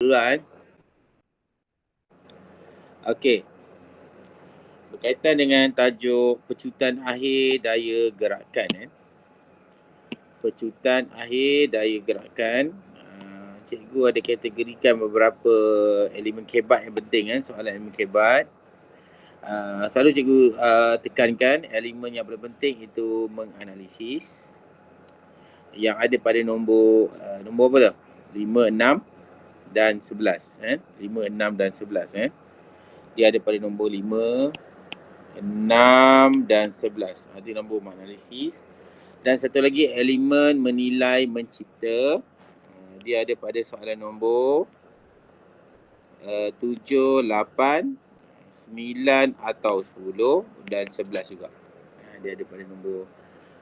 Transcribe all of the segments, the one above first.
dulu lah kan. Okey. Berkaitan dengan tajuk pecutan akhir daya gerakan kan. Pecutan akhir daya gerakan. Cikgu ada kategorikan beberapa elemen kebat yang penting kan, soalan elemen kebat. Selalu cikgu tekankan elemen yang paling penting itu menganalisis. Yang ada pada nombor apa tu? 5, 6 dan 11 kan. 5, 6 dan 11 kan. Dia ada pada nombor 5, 6 dan 11. Itu nombor menganalisis. Dan satu lagi elemen menilai mencipta. Dia ada pada soalan nombor 7, 8, 9 atau 10 dan 11 juga. Dia ada pada nombor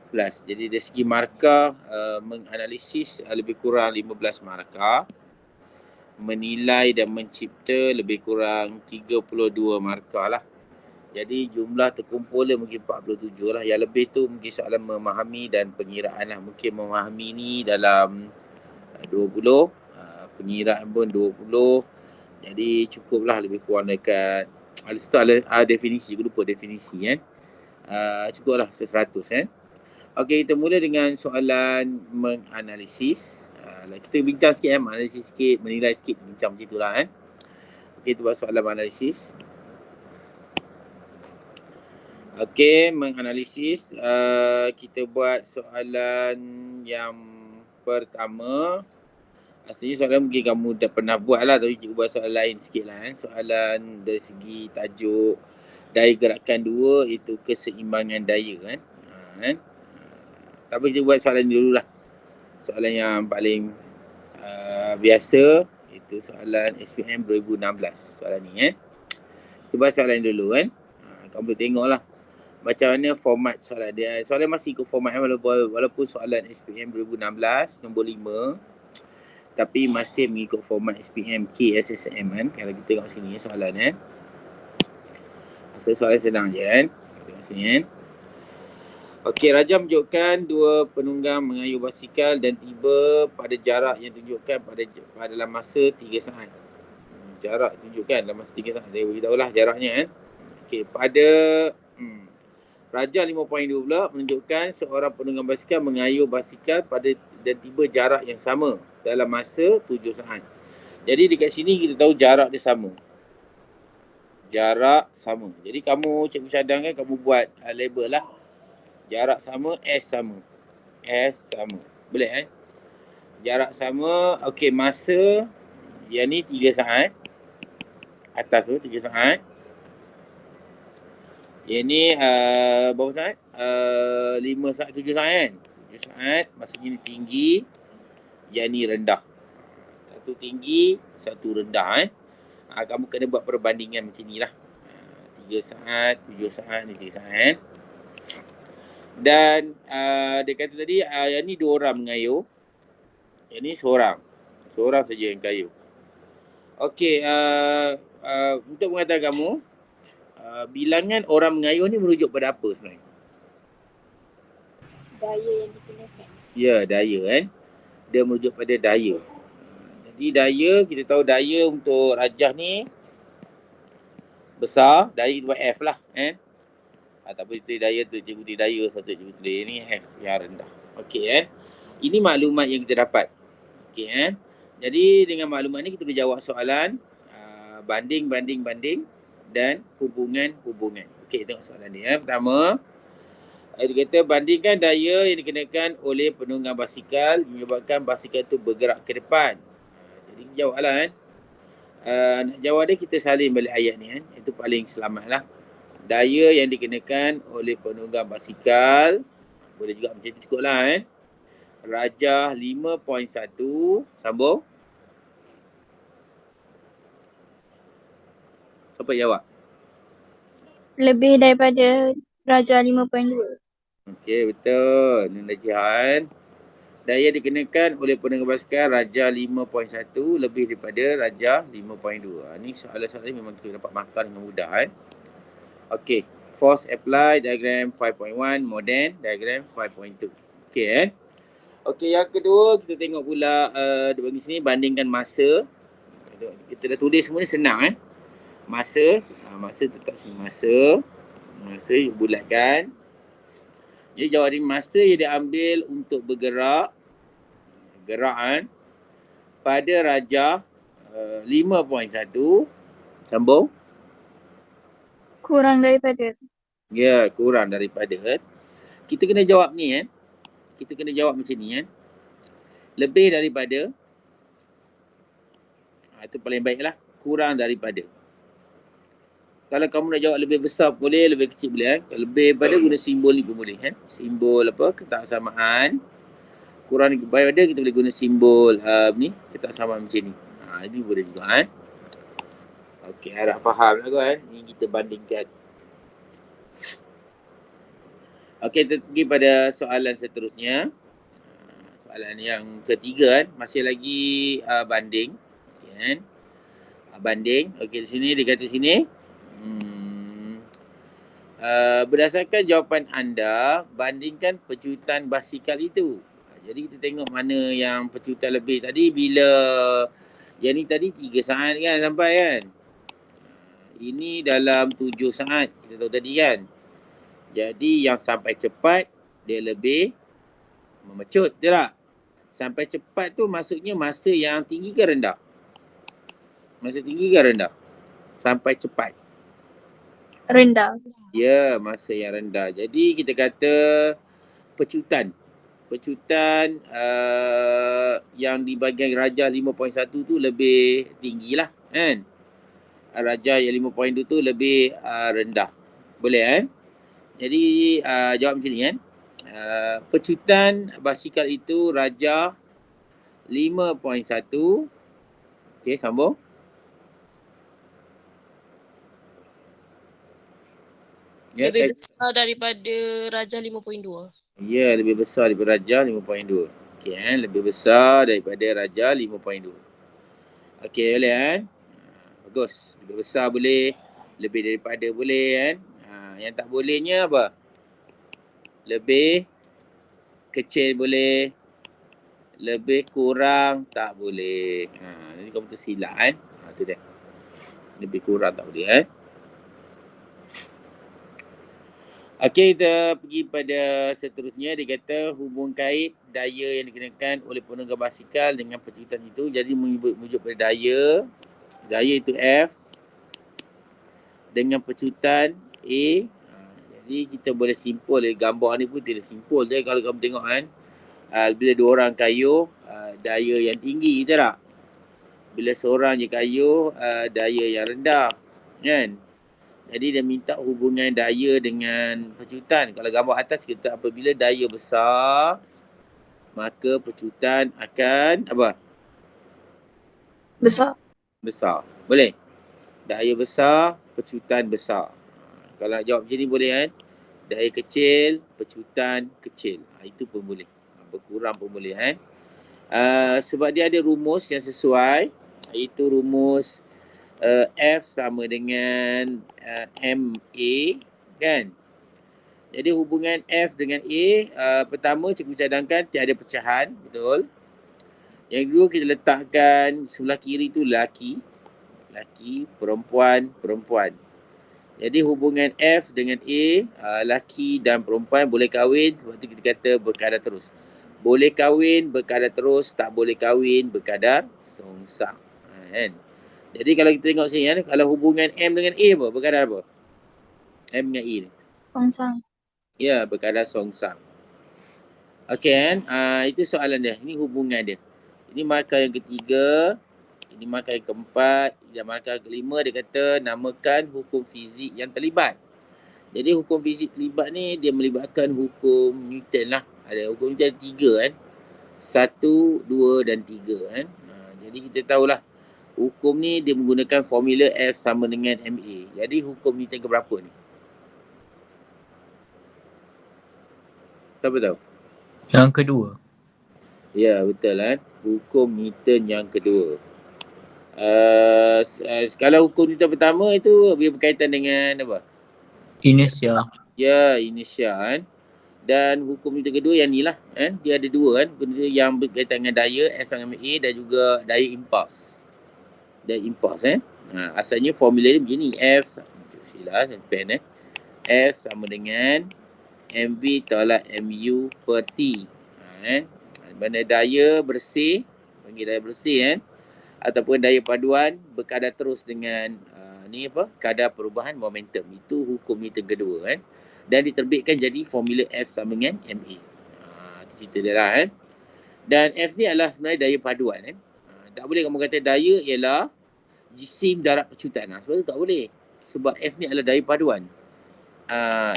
11. Jadi dari segi markah menganalisis lebih kurang 15 markah. Menilai dan mencipta lebih kurang 32 markah lah. Jadi jumlah terkumpulnya mungkin 47 lah. Yang lebih tu mungkin soalan memahami dan pengiraan lah. Mungkin memahami ni dalam 20, pengiraan pun 20. Jadi cukuplah lebih kurang dekat situ ada definisi, aku lupa definisi kan. Cukuplah 100 kan. Okey, kita mula dengan soalan menganalisis. Kita bincang sikit kan, menganalisis sikit, menilai sikit, bincang macam itulah kan. Okey, kita buat soalan menganalisis. Okey, menganalisis. Kita buat soalan yang pertama. Asalnya soalan mungkin kamu dah pernah buat lah, tapi cikgu buat soalan lain sikit lah kan. Soalan dari segi tajuk daya gerakan 2 itu keseimbangan daya kan. Tapi kita buat soalan dulu lah. Soalan yang paling biasa, itu soalan SPM 2016. Soalan ni kan. Kita buat soalan dulu kan. Kamu boleh tengok lah macam mana format soalan dia. Soalan masih ikut format walaupun soalan SPM 2016 nombor 5. Tapi masih mengikut format SPM KSSM kan. Kalau kita tengok sini soalan soalan senang je kan. Tengok sini kan. Okey, Raja menunjukkan 2 penunggang mengayuh basikal dan tiba pada jarak yang tunjukkan pada dalam masa 3 saat. Jarak tunjukkan dalam masa 3 saat. Saya beritahulah jaraknya kan. Okey, pada Raja 5.2 pula menunjukkan seorang penunggang basikal mengayuh basikal dan tiba jarak yang sama dalam masa 7 saat. Jadi dekat sini kita tahu jarak dia sama. Jarak sama. Jadi kamu, cikgu cadangkan kamu buat label lah. Jarak sama, S sama. S sama. Boleh kan? Jarak sama. Okey, masa yang ni 3 saat. Atas tu 3 saat. Yang ni berapa saat? 5 saat, 7 saat kan? 7 saat, masa ni tinggi. Yang ni rendah. Satu tinggi, satu rendah kan? Kamu kena buat perbandingan macam ni lah. 3 saat, 7 saat, ni 3 saat kan? Dan dia kata tadi, yang ni 2 orang mengayuh. Yang ni seorang. Seorang saja yang kayuh. Okey, untuk mengatakan kamu, bilangan orang mengayuh ni merujuk pada apa sebenarnya? Daya yang digunakan. Ya, daya kan. Dia merujuk pada daya. Jadi daya, kita tahu daya untuk rajah ni besar. Daya kita buat F lah kan. Tak boleh tulis daya tu, cikgu tulis daya satu, cikgu tulis ni F yang rendah. Okey kan. Ini maklumat yang kita dapat. Okey kan. Jadi dengan maklumat ni kita boleh jawab soalan banding dan hubungan. Okey, tengok soalan ni. Pertama, dia kata bandingkan daya yang dikenakan oleh penunggang basikal menyebabkan basikal tu bergerak ke depan. Jadi jawablah kan. Nak jawab dia kita salin balik ayat ni kan. Itu paling selamat lah. Daya yang dikenakan oleh penunggang basikal, boleh juga macam tu cukup lah kan. Rajah 5.1, sambung. Siapa jawab? Lebih daripada Raja 5.2. Okey, betul. Nunda Jihan. Daya dikenakan oleh penunggang basikal Raja 5.1 lebih daripada Raja 5.2. Ni soalan-soalan memang kita dapat markah dengan mudah kan. Okey, force apply diagram 5.1, modern diagram 5.2. Okey kan. Okey, yang kedua kita tengok pula dia bagi sini bandingkan masa. Kita Kita dah tulis semua ni senang kan. Masa, masa tetap sini. Masa bulatkan. Jadi jawapan masa yang diambil untuk bergerak kan, pada rajah 5.1 sambung. Kurang daripada. Ya, kurang daripada. Kita kena jawab ni kan. Kita kena jawab macam ni kan. Lebih daripada. Itu paling baik lah. Kurang daripada. Kalau kamu nak jawab lebih besar boleh, lebih kecil boleh kan. Kalau lebih daripada guna simbol ni pun boleh kan. Simbol apa, ketaksamaan. Kurang daripada kita boleh guna simbol ni, ketaksamaan macam ni. Ini boleh juga kan. Okey, harap faham lah kan. Ni kita bandingkan. Okey, kita pergi pada soalan seterusnya. Soalan yang ketiga kan. Masih lagi banding. Okay, kan? Banding. Okey, di sini dia kata sini. Berdasarkan jawapan anda, bandingkan pecutan basikal itu. Jadi kita tengok mana yang pecutan lebih tadi bila yang ni tadi 3 saat kan sampai kan. Ini dalam 7 saat kita tahu tadi kan. Jadi yang sampai cepat dia lebih memecut, betul tak? Sampai cepat tu maksudnya masa yang tinggi ke rendah? Masa tinggi ke rendah? Sampai cepat. Rendah. Ya, masa yang rendah. Jadi kita kata pecutan. Pecutan yang di bahagian rajah 5.1 tu lebih tinggi lah kan. Rajah yang 5.2 tu lebih rendah. Boleh kan? Jadi jawab macam ni kan. Pecutan basikal itu rajah 5.1. Okey, sambung. Ya, lebih besar daripada rajah 5.2. Ya, lebih besar daripada rajah 5.2. Okey kan, lebih besar daripada rajah 5.2. Okey, boleh kan? Bagus. Lebih besar boleh, lebih daripada boleh kan? Yang tak bolehnya apa? Lebih kecil boleh, lebih kurang tak boleh. Ini kamu tersilap kan? Tu dia. Lebih kurang tak boleh kan? Okey, kita pergi pada seterusnya. Dia kata hubung kait daya yang dikenakan oleh penunggang basikal dengan pecutan itu. Jadi merujuk pada daya. Daya itu F dengan pecutan A. Jadi kita boleh simpul gambar ni pun tidak simpul je kalau kamu tengok kan. Bila dua orang kayuh, daya yang tinggi, betul tak? Bila seorang je kayuh, daya yang rendah. Kan? Jadi dia minta hubungan daya dengan pecutan. Kalau gambar atas kita apabila daya besar, maka pecutan akan apa? Besar. Besar. Boleh? Daya besar, pecutan besar. Kalau nak jawab macam ni boleh kan? Daya kecil, pecutan kecil. Itu pun boleh. Berkurang pun boleh kan? Sebab dia ada rumus yang sesuai. Itu rumus F sama dengan MA kan. Jadi hubungan F dengan A, pertama cikgu cadangkan tiada pecahan, betul. Yang kedua kita letakkan sebelah kiri tu laki, perempuan. Jadi hubungan F dengan A, laki dan perempuan boleh kahwin, sebab tu kita kata berkadar terus. Boleh kahwin, berkadar terus, tak boleh kahwin, berkadar songsang. Kan? Jadi kalau kita tengok sini kan, kalau hubungan M dengan A apa? Berkadar apa? M dengan E ni. Songsang. Ya, berkadar songsang. Okey kan? Itu soalan dia. Ini hubungan dia. Ini markah yang ketiga. Ini markah yang keempat. Dan markah yang kelima dia kata namakan hukum fizik yang terlibat. Jadi hukum fizik terlibat ni dia melibatkan hukum Newton lah. Ada hukum Newton 3 kan. 1, 2 dan 3 kan. Jadi kita tahulah. Hukum ni dia menggunakan formula F sama dengan MA. Jadi hukum Newton keberapa ni? Siapa tahu? Yang kedua. Ya, betul kan? Hukum Newton yang kedua. Kalau hukum Newton pertama itu dia berkaitan dengan apa? Inersia. Ya, inersia kan. Dan hukum Newton kedua yang ni lah kan. Dia ada dua kan. Hukum Newton yang berkaitan dengan daya F sama dengan MA dan juga daya impuls. dan impulse. Asalnya formula dia begini. F, sila pen F sama dengan MV tolak MU per T. Mana daya bersih, panggil daya bersih ataupun daya paduan berkadar terus dengan kadar perubahan momentum. Itu hukum Newton kedua dan diterbitkan jadi formula F sama dengan MA. Itu cerita dia lah Dan F ni adalah sebenarnya daya paduan tak boleh kamu kata daya ialah jisim darat pecutan. Sebab tu tak boleh. Sebab F ni adalah daya paduan.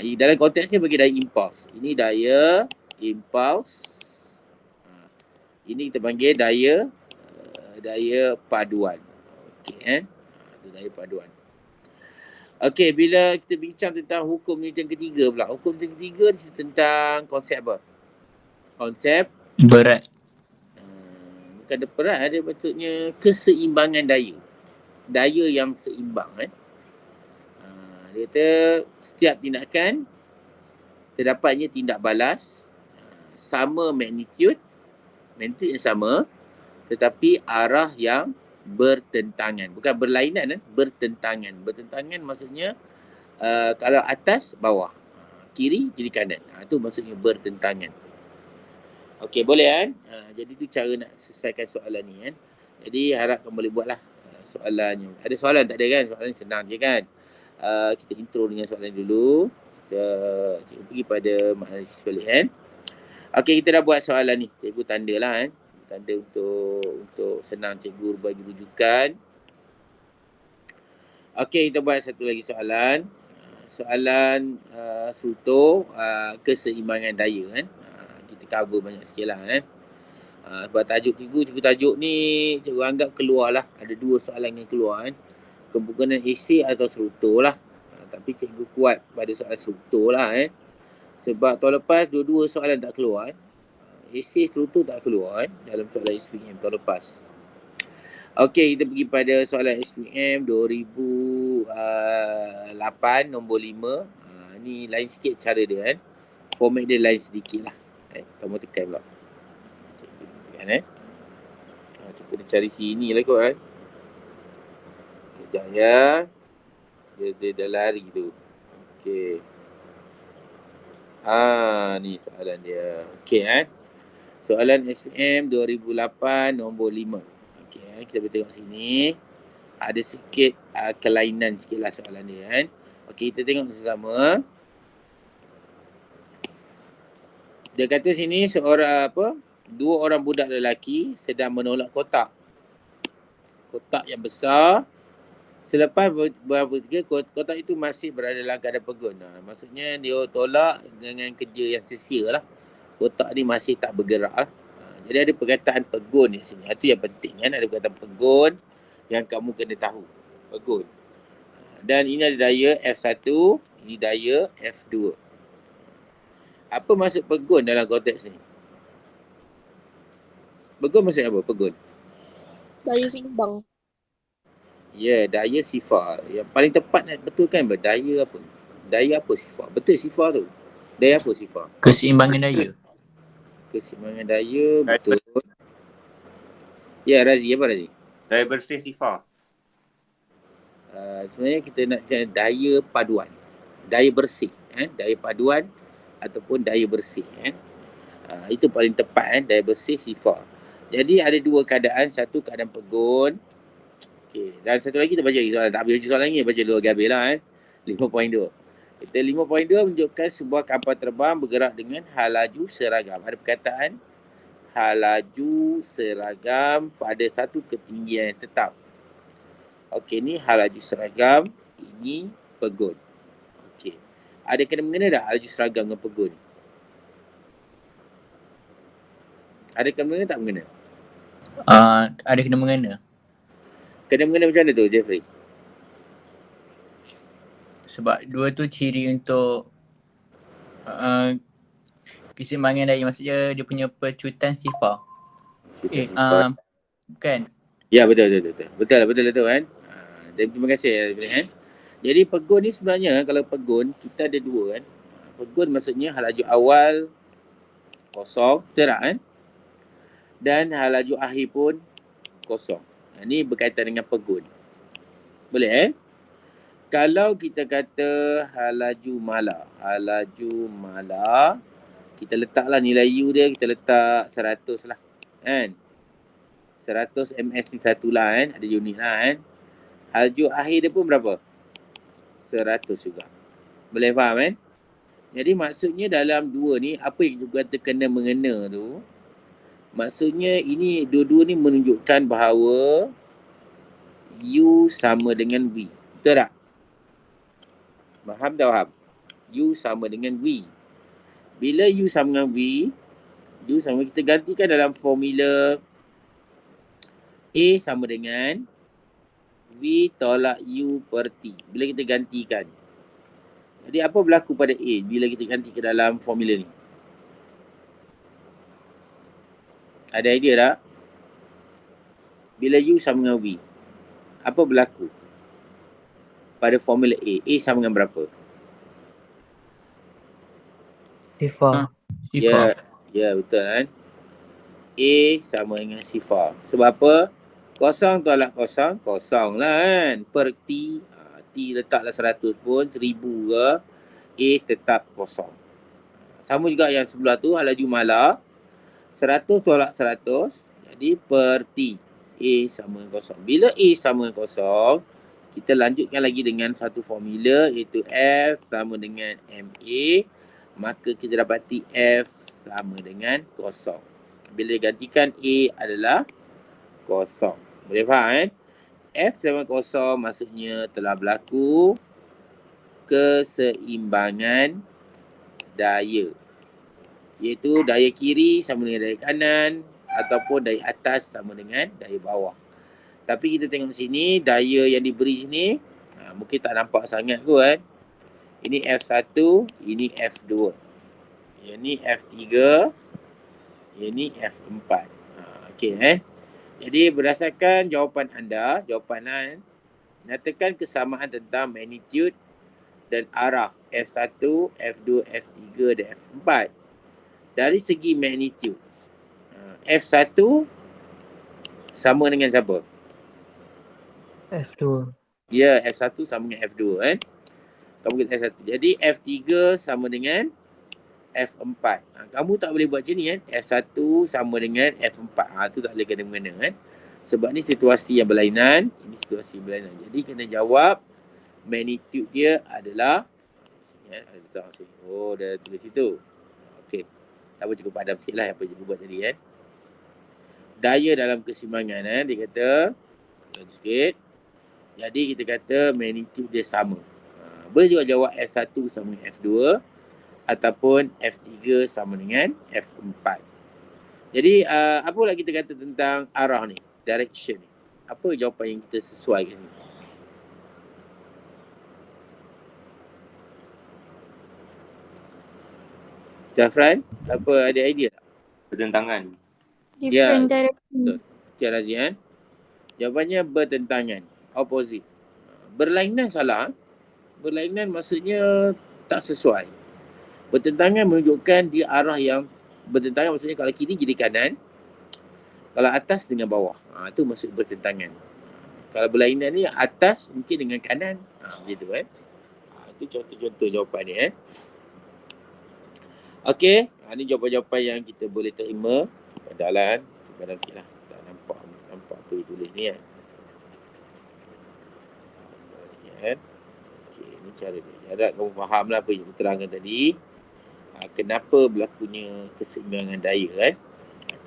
Dalam konteks ni bagi daya impuls. Ini daya impuls. Ini kita panggil daya paduan. Okey itu daya paduan. Okey, bila kita bincang tentang hukum Newton ketiga pula. Hukum Newton ketiga ni tentang konsep apa? Konsep Berat. Bukan berat, dia maksudnya keseimbangan daya. Daya yang seimbang dia kata setiap tindakan terdapatnya tindak balas sama magnitude yang sama tetapi arah yang bertentangan. Bukan berlainan bertentangan. Bertentangan maksudnya kalau atas bawah, kiri jadi kanan. Itu maksudnya bertentangan. Okey, boleh jadi tu cara nak selesaikan soalan ni Jadi harap kamu boleh buatlah soalannya. Ada soalan tak ada kan? Soalan senang je kan? Kita intro dengan soalan dulu. Kita pergi pada analisis balik Okey, kita dah buat soalan ni. Cikgu tanda lah tanda untuk senang cikgu bagi rujukan. Okey, kita buat satu lagi soalan. Soalan struktur keseimbangan daya kita cover banyak sikit lah sebab tajuk cikgu tajuk ni cikgu anggap keluar lah. Ada dua soalan yang keluar kemungkinan esei atau struktur lah. Tapi cikgu kuat pada soalan struktur lah sebab tahun lepas dua-dua soalan tak keluar esei struktur tak keluar dalam soalan SPM tahun lepas. Okey, kita pergi pada soalan SPM 2008 nombor 5. Ni lain sikit cara dia format dia lain sedikit lah. Kamu tekan pula. Kita nak cari sini lah kot Kejap ya. Dia dah lari tu. Okey. Ni soalan dia. Okey soalan SPM 2008 nombor 5. Okey kita boleh tengok sini. Ada sikit kelainan sikit lah soalan dia Okey, kita tengok bersama. Dia kata sini dua orang budak lelaki sedang menolak kotak yang besar. Selepas beberapa ketika kotak itu masih berada dalam keadaan pegun. Maksudnya dia tolak dengan kerja yang sia-sia lah. Kotak ni masih tak bergerak lah. Jadi ada perkataan pegun di sini. Itu yang penting ada perkataan pegun yang kamu kena tahu. Pegun. Dan ini ada daya F1, ini daya F2. Apa maksud pegun dalam konteks ni? Pegun maksud apa? Pegun. Daya seimbang. Ya, daya sifar. Yang paling tepat nak betulkan daya apa? Daya apa sifar? Betul sifar tu. Daya apa sifar? Keseimbangan daya. Keseimbangan daya, betul. Ya, Razi. Apa Razi? Daya bersih sifar. Sebenarnya kita nak cari daya paduan. Daya bersih. Daya paduan ataupun daya bersih. Itu paling tepat daya bersih sifar. Jadi ada dua keadaan. Satu keadaan pegun. Okey. Dan satu lagi kita baca lagi soalan. Tak habis soalan lagi. Baca dulu habis lah 5.2. Kita 5.2 menunjukkan sebuah kapal terbang bergerak dengan hal laju seragam. Ada perkataan hal laju seragam pada satu ketinggian yang tetap. Okey, ni hal laju seragam. Ini pegun. Okey. Ada kena-mengena tak hal laju seragam dengan pegun? Ada kena-mengena tak mengena? Ada kena-mengena. Kena-mengena macam mana tu, Jeffrey? Sebab dua tu ciri untuk keseimbangan daya. Maksudnya dia punya pecutan sifar. Bukan? Ya, betul. Betul kan? Dan terima kasih Jadi pegun ni sebenarnya kalau pegun kita ada dua Pegun maksudnya hal laju awal kosong, betul tak Dan hal laju akhir pun kosong. Ini berkaitan dengan pegun. Boleh Kalau kita kata halaju mala, kita letaklah nilai U dia, kita letak 100 lah. Kan? 100 ms ni satu lah kan. Ada unit lah kan. Halaju akhir dia pun berapa? 100 juga. Boleh faham kan? Jadi maksudnya dalam dua ni, apa yang kita kata kena-mengena tu, maksudnya ini dua-dua ni menunjukkan bahawa U sama dengan V. Betul tak? Faham tak faham? U sama dengan V. Bila U sama dengan V, U sama, kita gantikan dalam formula A sama dengan V tolak U per T. Bila kita gantikan. Jadi apa berlaku pada A bila kita ganti ke dalam formula ni? Ada idea tak? Bila U sama dengan V, apa berlaku pada formula A? A sama dengan berapa? Sifar. Ya, betul kan? A sama dengan sifar. Sebab apa? Kosong tolak kosong, kosong lah kan. Per T, T letaklah 100 pun, 1000 ke, A tetap kosong. Sama juga yang sebelah tu, halaju mala, 100 tolak 100, jadi per T, A sama dengan kosong. Bila A sama dengan kosong, kita lanjutkan lagi dengan satu formula, iaitu F sama dengan MA, maka kita dapati F sama dengan kosong. Bila gantikan A adalah kosong. Boleh faham kan? F sama kosong maksudnya telah berlaku keseimbangan daya. Iaitu daya kiri sama dengan daya kanan ataupun daya atas sama dengan daya bawah. Tapi kita tengok sini, daya yang diberi sini mungkin tak nampak sangat kot. Ini F1, ini F2. Yang ni F3, yang ni F4. Okey Jadi berdasarkan jawapan anda, nyatakan kesamaan tentang magnitude dan arah F1, F2, F3 dan F4. Dari segi magnitude, F1 sama dengan siapa? F2. Ya, F1 sama dengan F2 kan. Kamu kata F1. Jadi F3 sama dengan F4. Kamu tak boleh buat macam ni kan. F1 sama dengan F4. Tu tak boleh kena-mengena kan. Sebab ni situasi yang berlainan. Ini situasi berlainan. Jadi kena jawab magnitude dia adalah oh, dah tulis situ. Okey. Tak apa, cukup padam sikit lah apa cikgu buat tadi kan. Daya dalam keseimbangan dia kata sikit. Jadi kita kata magnitude dia sama. Boleh juga jawab F1 sama dengan F2 ataupun F3 sama dengan F4. Jadi apa pula kita kata tentang arah ni, direction ni? Apa jawapan yang kita sesuaikan ni? Zafran, apa ada idea tak? Bertentangan. Different direction. Tiada Razian. Jawapannya bertentangan, opposite. Berlainan salah. Berlainan maksudnya tak sesuai. Bertentangan menunjukkan dia arah yang bertentangan, maksudnya kalau kiri jadi kanan, kalau atas dengan bawah. Itu maksud bertentangan. Kalau berlainan ni atas mungkin dengan kanan. Begitu kan. Itu contoh-contoh jawapan ni Okey, ini jawapan-jawapan yang kita boleh terima. Dalam sikit lah. Tak nampak apa yang tulis ni kan. Sikit kan. Okey, ni cara dia. Harap kamu faham lah apa yang aku terangkan tadi. Kenapa berlakunya keseimbangan daya kan.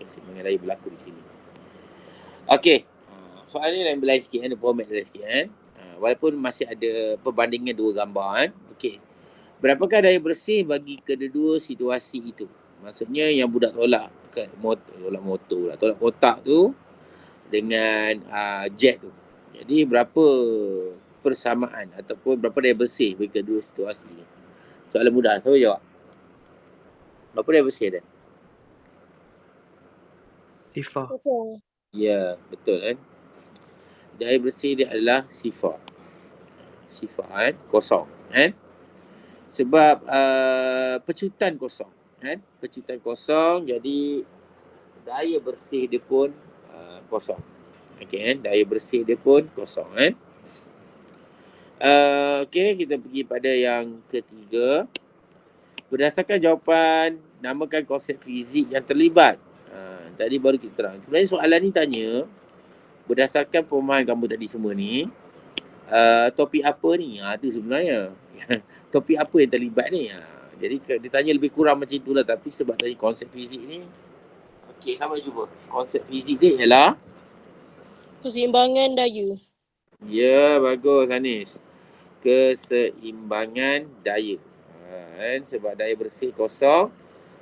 Keseimbangan daya berlaku di sini. Okey. Soalan ni lain sikit kan. Format lain sikit kan. Walaupun masih ada perbandingan dua gambar kan. Okey. Berapakah daya bersih bagi kedua-dua situasi itu? Maksudnya yang budak tolak tolak kotak tu dengan jet tu. Jadi berapa persamaan ataupun berapa daya bersih bagi kedua situasi ni? Soalan mudah, siapa jawab? Berapa daya bersih dia? Sifar. Ya, betul kan? Daya bersih dia adalah sifar. Sifar kan? Kosong kan? Sebab pecutan kosong kan? Pecutan kosong, jadi daya bersih dia pun kosong Okey kan, daya bersih dia pun kosong kan. Okey, kita pergi pada yang ketiga. Berdasarkan jawapan, namakan konsep fizik yang terlibat. Tadi baru kita terang. Sebenarnya soalan ni tanya, berdasarkan pemahaman kamu tadi semua ni, topik apa ni? Tu sebenarnya. Topik apa yang terlibat ni? Jadi dia tanya lebih kurang macam itulah, tapi sebab tadi konsep fizik ni. Okey, sama cuba. Konsep fizik dia ialah Keseimbangan daya. ya, bagus Anis. Keseimbangan daya. Kan? Sebab daya bersih kosong.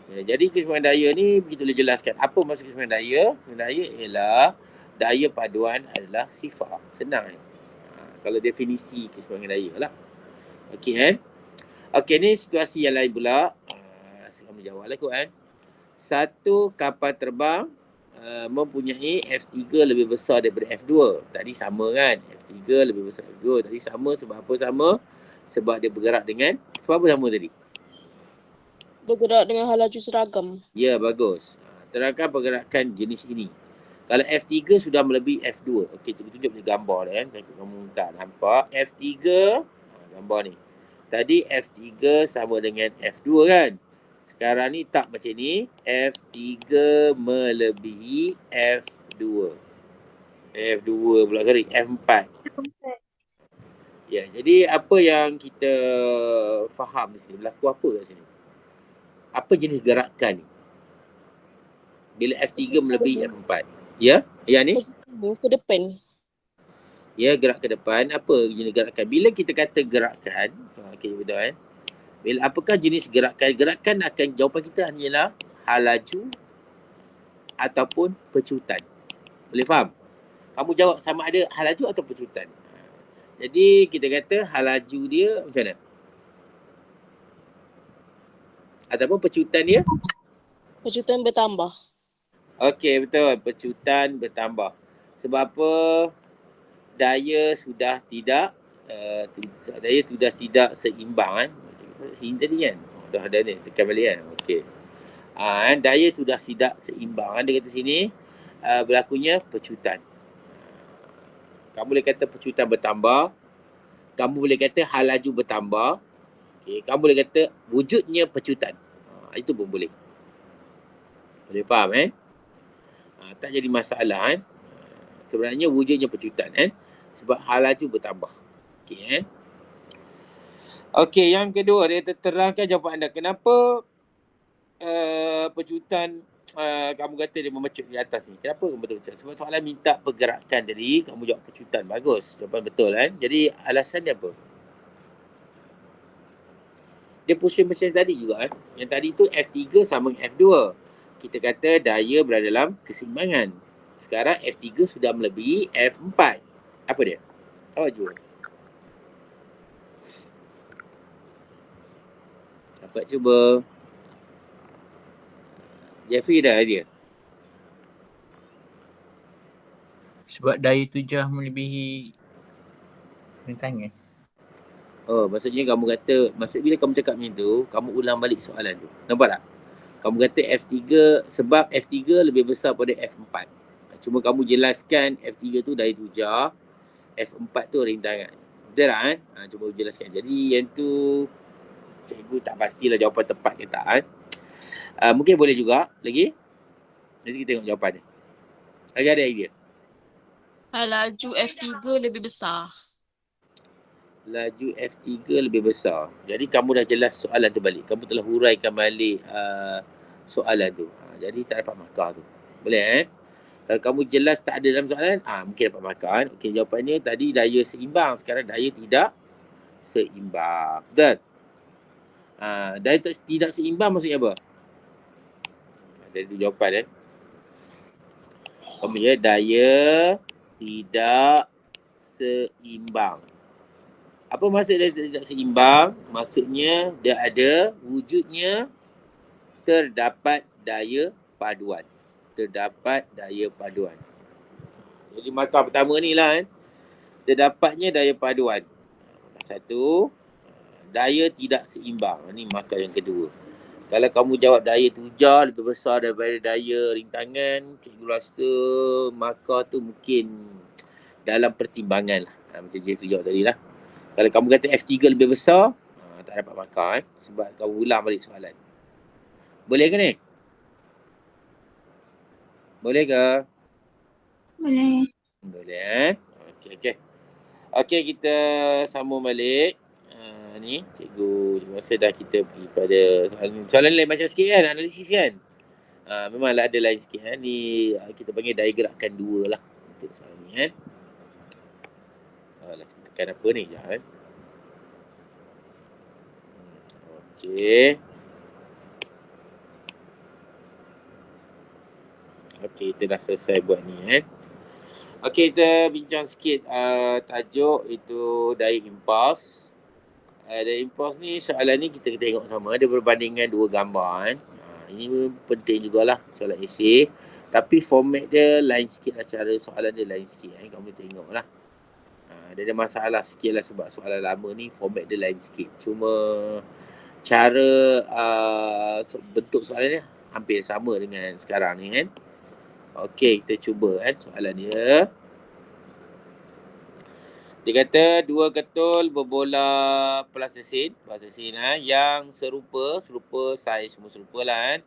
Ya, jadi keseimbangan daya ni begitu boleh jelaskan. Apa maksud keseimbangan daya? Keseimbangan daya ialah daya paduan adalah sifar. Senang ni. Kalau definisi keseimbangan daya lah. Okey kan? Okey, ni situasi yang lain pula. Rasa kamu jawab lah kot kan. Satu kapal terbang mempunyai F3 lebih besar daripada F2. Tadi sama kan? F3 lebih besar F2. Tadi sama sebab apa sama? Sebab dia bergerak dengan, sebab apa sama tadi? Bergerak dengan hal laju seragam. Ya, bagus. Terangkan pergerakan jenis ini. Kalau F3 sudah melebihi F2. Okey, cikgu tunjuk ni gambar dia kan. Kamu tak nampak. F3, gambar ni. Tadi F3 sama dengan F2 kan? Sekarang ni tak macam ni. F3 melebihi F2. F2 pula, sorry. F4. Ya, jadi apa yang kita faham di sini? Berlaku apa kat sini? Apa jenis gerakan ni? Bila F3 melebihi F4. Ya? Ya, Anis? Ke depan. Ya, gerak ke depan. Apa jenis gerakan? Bila kita kata gerakan, okey, betul kan? Apakah jenis gerakan? Gerakan akan, jawapan kita hanyalah hal laju ataupun pecutan. Boleh faham? Kamu jawab sama ada hal laju atau pecutan. Jadi kita kata hal laju dia macam mana? Ataupun pecutan dia? Pecutan bertambah. Okey, betul. Pecutan bertambah. Sebab apa? Daya sudah tidak seimbang kan. Sini tadi kan. Dah ada ni, tekan balik kan. Okey. Daya sudah tidak seimbang kan. Dia kata sini berlakunya pecutan. Kamu boleh kata pecutan bertambah. Kamu boleh kata hal laju bertambah. Okey, kamu boleh kata wujudnya pecutan. Itu pun boleh. Boleh faham kan? Tak jadi masalah kan. Sebenarnya wujudnya pecutan kan. Sebab hal laju bertambah. Okey kan. Okey, yang kedua dia terangkan jawapan anda. Kenapa pecutan kamu kata dia memecut di atas ni? Kenapa kamu betul-betul? Sebab soalan minta pergerakan tadi, kamu jawab pecutan. Bagus. Jawapan betul kan. Jadi alasan dia apa? Dia pusing macam tadi juga kan. Yang tadi tu F3 sama dengan F2. Kita kata daya berada dalam keseimbangan. Sekarang F3 sudah melebihi F4. Apa dia? Awak jua. Dapat cuba. Jeffrey dah dia. Sebab daya tujah melebihi rintangan. Oh, maksudnya kamu kata, bila kamu cakap macam tu, kamu ulang balik soalan tu. Nampak tak? Kamu kata F3 sebab F3 lebih besar pada F4. Cuma kamu jelaskan F3 tu daya tujah, F4 tu rintangan. Betul tak kan? Cuba jelaskan. Jadi yang tu cikgu tak pastilah jawapan tepat ke tak kan? Mungkin boleh juga lagi. Nanti kita tengok jawapan dia. Lagi ada idea? Hal laju F3 lebih besar. Laju F3 lebih besar. Jadi kamu dah jelas soalan tu balik. Kamu telah huraikan balik soalan tu. Jadi tak dapat markah tu. Boleh kan? Kalau kamu jelas tak ada dalam soalan, mungkin dapat markah kan? Okey, jawapannya tadi daya seimbang. Sekarang daya tidak seimbang. Betul? Daya tidak seimbang maksudnya apa? Dari jawapan kamu ya, daya tidak seimbang. Apa maksud dia tidak seimbang? Maksudnya dia ada wujudnya terdapat daya paduan. Terdapat daya paduan. Jadi markah pertama ni lah kan. Terdapatnya daya paduan. Satu, daya tidak seimbang. Ini markah yang kedua. Kalau kamu jawab daya tu jauh lebih besar daripada daya rintangan, cikgu rasa markah tu mungkin dalam pertimbangan lah. Macam cikgu jawab tadi lah. Kalau kamu kata F3 lebih besar, tak dapat markah sebab kamu ulang balik soalan. Boleh ke ni? Boleh ke? Boleh. Boleh Okey. Okey, kita sambung balik. Ni cikgu rasa dah kita pergi pada soalan lain macam sikit kan, analisis kan. Memanglah ada lain sikit kan. Ni kita panggil daya gerakan 2 lah untuk soalan ni kan. Tekan apa ni sekejap kan. Okey. Okey, kita dah selesai buat ni kan. Okey, kita bincang sikit tajuk itu daya impuls. Daya impuls ni, soalan ni kita tengok sama. Ada perbandingan 2 gambar kan. Ini penting jugalah soalan esei. Tapi format dia lain sikit lah, cara soalan dia lain sikit kan. Kamu tengok lah. Dia ada masalah sikit lah sebab soalan lama ni format dia lain sikit. Cuma cara bentuk soalan dia hampir sama dengan sekarang ni kan. Okey, kita cuba kan soalan dia. Dia kata 2 ketul berbola plastisin yang serupa saiz semua serupa lah kan.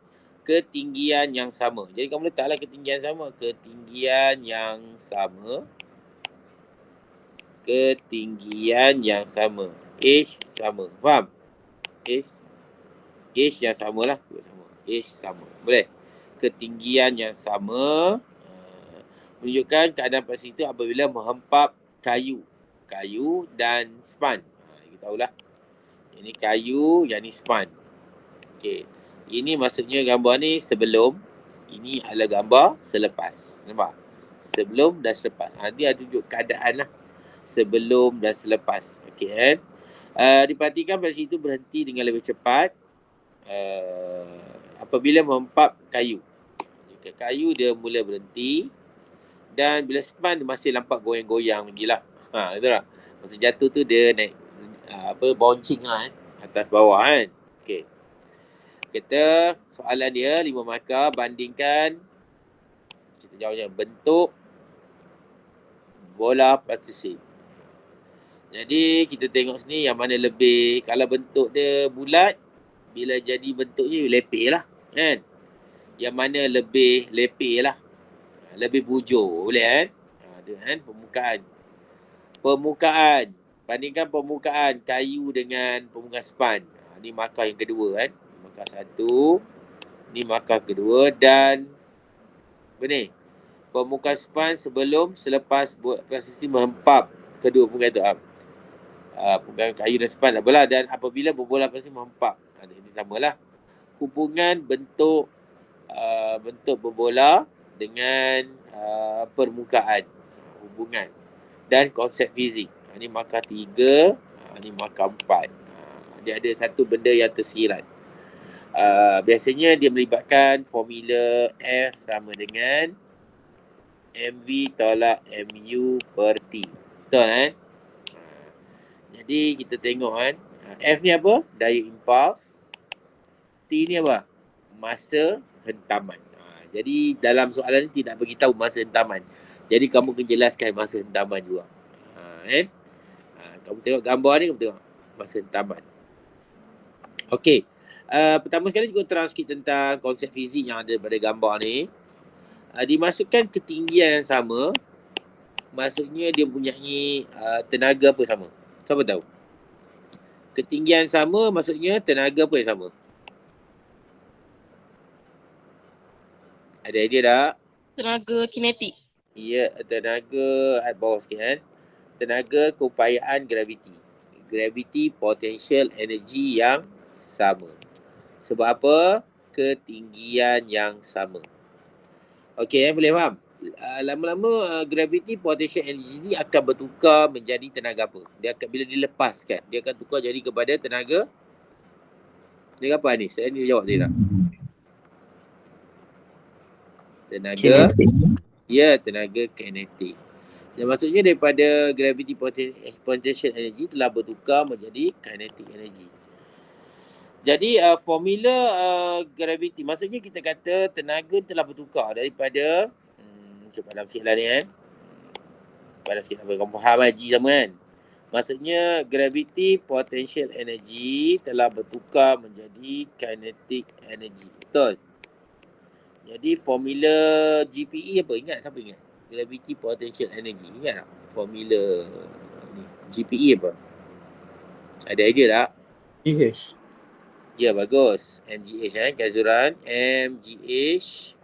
Ketinggian yang sama. Jadi kamu letaklah ketinggian sama. Ketinggian yang sama. H sama. Faham? H yang sama lah. H sama. Boleh? Ketinggian yang sama. Menunjukkan keadaan plastik itu apabila menghempap kayu dan span. Kita tahulah. Ini kayu, yang ni span. Okey. Ini maksudnya gambar ni sebelum. Ini adalah gambar selepas. Nampak? Sebelum dan selepas. Dia tunjuk keadaan lah. Sebelum dan selepas. Okey kan? Diperhatikan plastik itu berhenti dengan lebih cepat apabila menghempap kayu. Jika kayu dia mula berhenti. Dan bila span dia masih nampak goyang-goyang lagi lah. Betul tak? Masa jatuh tu dia naik bouncing lah kan. Atas bawah kan. Okey. Kita soalan dia 5 markah, bandingkan kita jawabnya bentuk bola plastisin. Jadi kita tengok sini yang mana lebih, kalau bentuk dia bulat, bila jadi bentuknya lepeh lah kan. Yang mana lebih lepeh lah. Lebih bujur boleh kan. Dia kan permukaan. Bandingkan permukaan kayu dengan permukaan span. Ni markah yang kedua kan. Markah 1. Ni markah kedua. Dan apa ni? Permukaan span selepas plastisin menghempap kedua permukaan tu. Permukaan kayu dan span lah. Dan apabila berbola plastisin menghempap. Ini samalah. Hubungan bentuk berbola dengan permukaan. Hubungan. Dan konsep fizik. Ini markah 3. Ini markah 4. Dia ada satu benda yang tersirat. Biasanya dia melibatkan formula F sama dengan MV tolak MU per T. Betul kan? Jadi kita tengok kan. F ni apa? Daya impuls. T ni apa? Masa hentaman. Jadi dalam soalan ni tidak beritahu masa hentaman. Jadi kamu kena jelaskan masa hentaman juga. Kamu tengok gambar ni, kamu tengok masa hentaman. Okey. Pertama sekali juga terang sikit tentang konsep fizik yang ada pada gambar ni. Dimasukkan ketinggian yang sama, maksudnya dia mempunyai tenaga apa sama? Siapa tahu? Ketinggian sama maksudnya tenaga apa yang sama? Ada idea tak? Tenaga kinetik. Ya, tenaga bawah sikit kan. Tenaga keupayaan graviti. Gravity potential energy yang sama. Sebab apa? Ketinggian yang sama. Okey, boleh faham? Lama-lama gravity potential energy ni akan bertukar menjadi tenaga apa? Dia akan, bila dilepaskan, dia akan tukar jadi kepada tenaga apa ni? Saya ni jawab dia tak? Tenaga kinetic. Ya, tenaga kinetik. Dan maksudnya daripada gravity potential energy telah bertukar menjadi kinetic energy. Jadi formula gravity, maksudnya kita kata tenaga telah bertukar daripada cuba dalam sikit lah ni kan. Pada sikit apa kamu faham Haji sama kan. Maksudnya gravity potential energy telah bertukar menjadi kinetic energy. Betul? Jadi formula GPE apa? Ingat? Siapa ingat? Gravity potential energy. Ingat tak? Formula ni. GPE apa? Ada idea tak? EH. Ya, bagus. MGH Gazuran. MGH.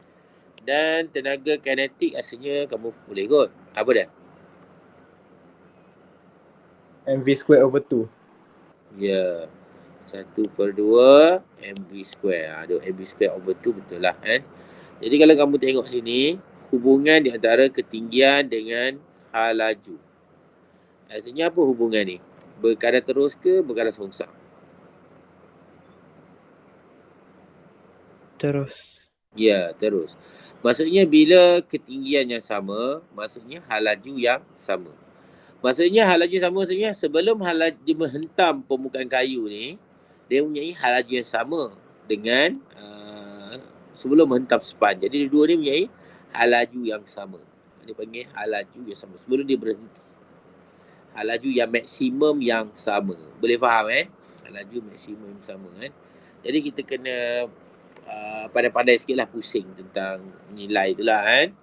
Dan tenaga kinetik asalnya kamu boleh kot. Apa dah? mv²/2. Ya. 1/2 mv². Aduh, mv²/2 betul lah kan. Jadi kalau kamu tengok sini, hubungan di antara ketinggian dengan hal laju. Asalnya apa hubungan ni? Berkadar terus ke berkadar songsang? Terus. Ya, terus. Maksudnya bila ketinggian yang sama, maksudnya hal laju yang sama. Maksudnya hal laju sama maksudnya sebelum hal laju dia menghentam permukaan kayu ni, dia mempunyai hal laju yang sama dengan sebelum menghentam span. Jadi dua ni mempunyai hal laju yang sama. Dia panggil hal laju yang sama sebelum dia berhenti. Hal laju yang maksimum yang sama. Boleh faham Hal laju maksimum yang sama kan. Jadi kita kena pandai-pandai sikit lah pusing tentang nilai tu lah kan.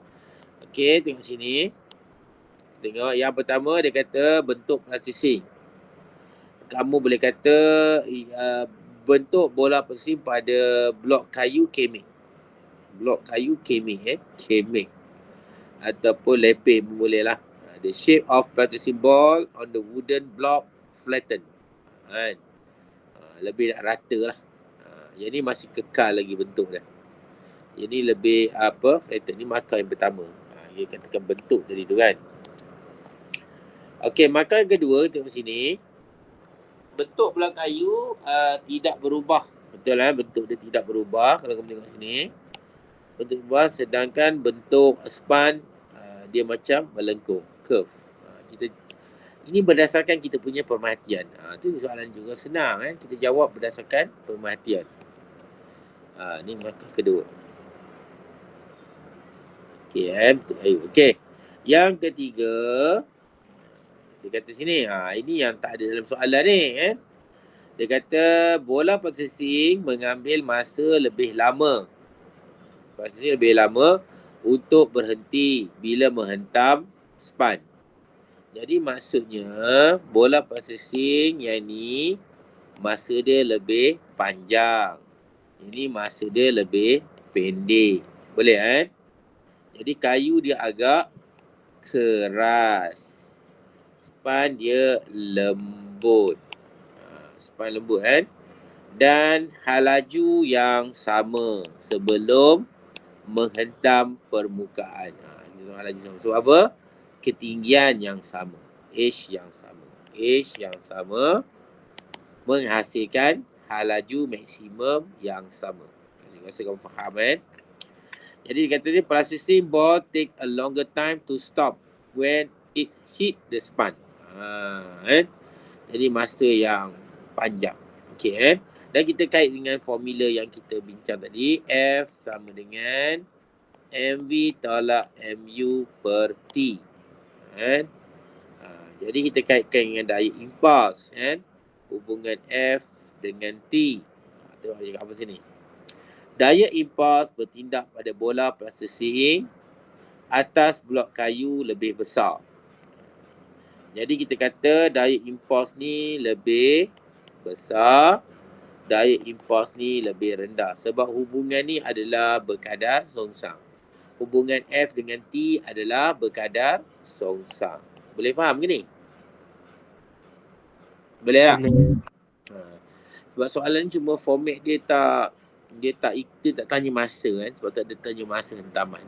Okey, tengok sini. Tengok yang pertama dia kata bentuk processing. Kamu boleh kata bentuk bola persing pada blok kayu kemek. Blok kayu kemek kemek. Ataupun lepeh pun boleh lah. The shape of processing ball on the wooden block flattened. Kan? Lebih nak rata lah. Yang ni masih kekal lagi bentuk dia. Yang ni lebih flatten. Ni markah yang pertama. Dia katakan bentuk tadi tu kan. Okey, markah yang kedua tengok sini. Bentuk bola kayu tidak berubah. Betul lah, bentuk dia tidak berubah kalau kamu tengok sini. Bentuk berubah sedangkan bentuk span dia macam melengkung, curve. Ini berdasarkan kita punya pemerhatian. Itu soalan juga senang kan. Kita jawab berdasarkan pemerhatian. Ni markah kedua. Okey Okey. Yang ketiga dia kata sini, ini yang tak ada dalam soalan ni Dia kata bola processing mengambil masa lebih lama. Processing lebih lama untuk berhenti bila menghentam span. Jadi maksudnya bola processing yang ni masa dia lebih panjang. Ini masa dia lebih pendek. Boleh kan? Jadi kayu dia agak keras. Span dia lembut. Span lembut kan? Dan hal laju yang sama sebelum menghentam permukaan. Hal laju sama. So apa? Ketinggian yang sama. H yang sama. H yang sama menghasilkan hal laju maksimum yang sama. Saya rasa kamu faham Jadi dia kata ni processing ball take a longer time to stop when it hit the span. Jadi masa yang panjang. Okey Dan kita kait dengan formula yang kita bincang tadi. F sama dengan MV tolak MU per T. Jadi kita kaitkan dengan daya impuls hubungan F dengan T. Tengok dia kat apa sini. Daya impuls bertindak pada bola processing atas blok kayu lebih besar. Jadi kita kata daya impuls ni lebih besar, daya impuls ni lebih rendah. Sebab hubungan ni adalah berkadar songsang. Hubungan F dengan T adalah berkadar songsang. Boleh faham ke ni? Boleh tak? Sebab soalan ni cuma format dia tak tanya masa sebab tak ada tanya masa hentaman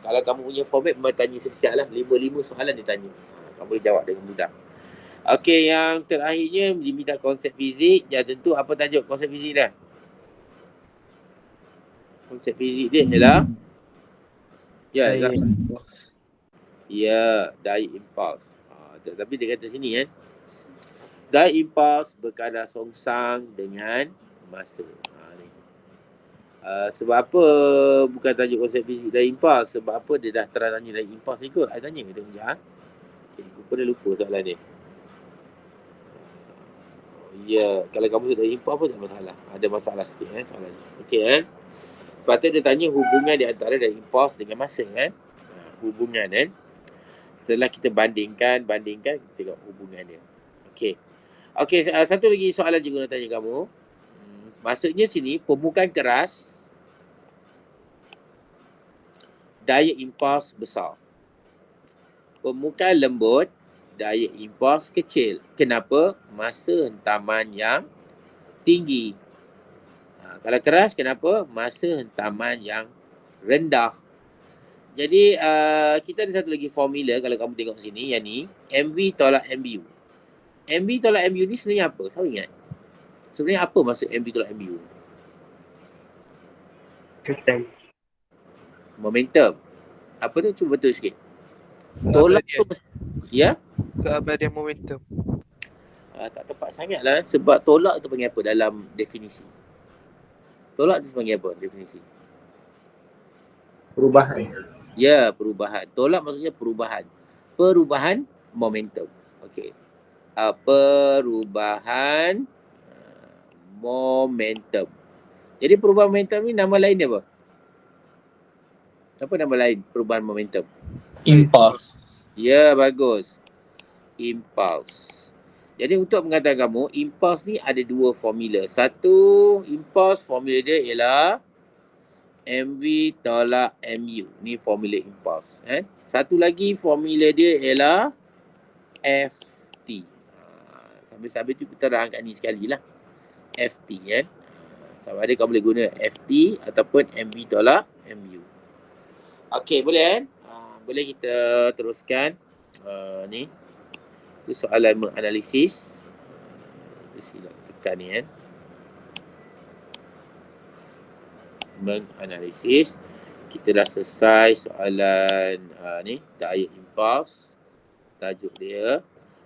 Kalau kamu punya format memang tanya siap-siap lah. 5 soalan dia tanya. Kamu boleh jawab dengan mudah. Okey, yang terakhirnya diminta konsep fizik. Ya, tentu apa tajuk konsep fizik dah? Konsep fizik dia ialah Daya Zah. Ya, daya impuls. Tapi dia kata sini daya impuls berkadar songsang dengan masa. Ni. Sebab apa bukan tajuk konsep fisik daya impuls? Sebab apa dia dah try tanya daya impuls ni kot? I tanya kita sekejap. Cikgu pun dah lupa soalan ni. Ya, kalau kamu sudah impuls pun tak masalah. Ada masalah sikit soalan ni. Okey Lepas tu dia tanya hubungan di antara daya impuls dengan masa hubungan Setelah kita bandingkan kita tengok hubungan dia. Okey, satu lagi soalan cikgu nak tanya kamu. Maksudnya sini permukaan keras daya impuls besar. Permukaan lembut daya impuls kecil. Kenapa? Masa hentaman yang tinggi. Kalau keras, kenapa? Masa hentaman yang rendah. Jadi, kita ada satu lagi formula kalau kamu tengok sini, yang ni, MV tolak MBU. MV tolak MBU ni sebenarnya apa? Siapa ingat? Sebenarnya apa maksud MV tolak MBU? Momentum. Apa tu? Cuba betul sikit. Tolak tu, ya? Keabadian momentum. Tak tepat sangat lah. Sebab tolak tu panggil apa dalam definisi? Tolak tu panggil apa definisi? Perubahan. Ya, perubahan. Tolak maksudnya perubahan. Perubahan momentum. Okey. Perubahan momentum. Jadi perubahan momentum ni nama lain dia apa? Apa nama lain perubahan momentum? Impuls. Ya, bagus. Impuls. Jadi untuk mengatakan kamu, impuls ni ada dua formula. Satu, impuls formula dia ialah MV tolak MU. Ni formula impuls. Satu lagi formula dia ialah FT. Sambil-sambil tu kita terangkan ni sekali lah. FT sama ada kau boleh guna FT ataupun MV tolak MU. Okey, boleh boleh kita teruskan ni. Itu soalan menganalisis. Sila tekan ni menganalisis. Kita dah selesai soalan ni, daya impuls. Tajuk dia.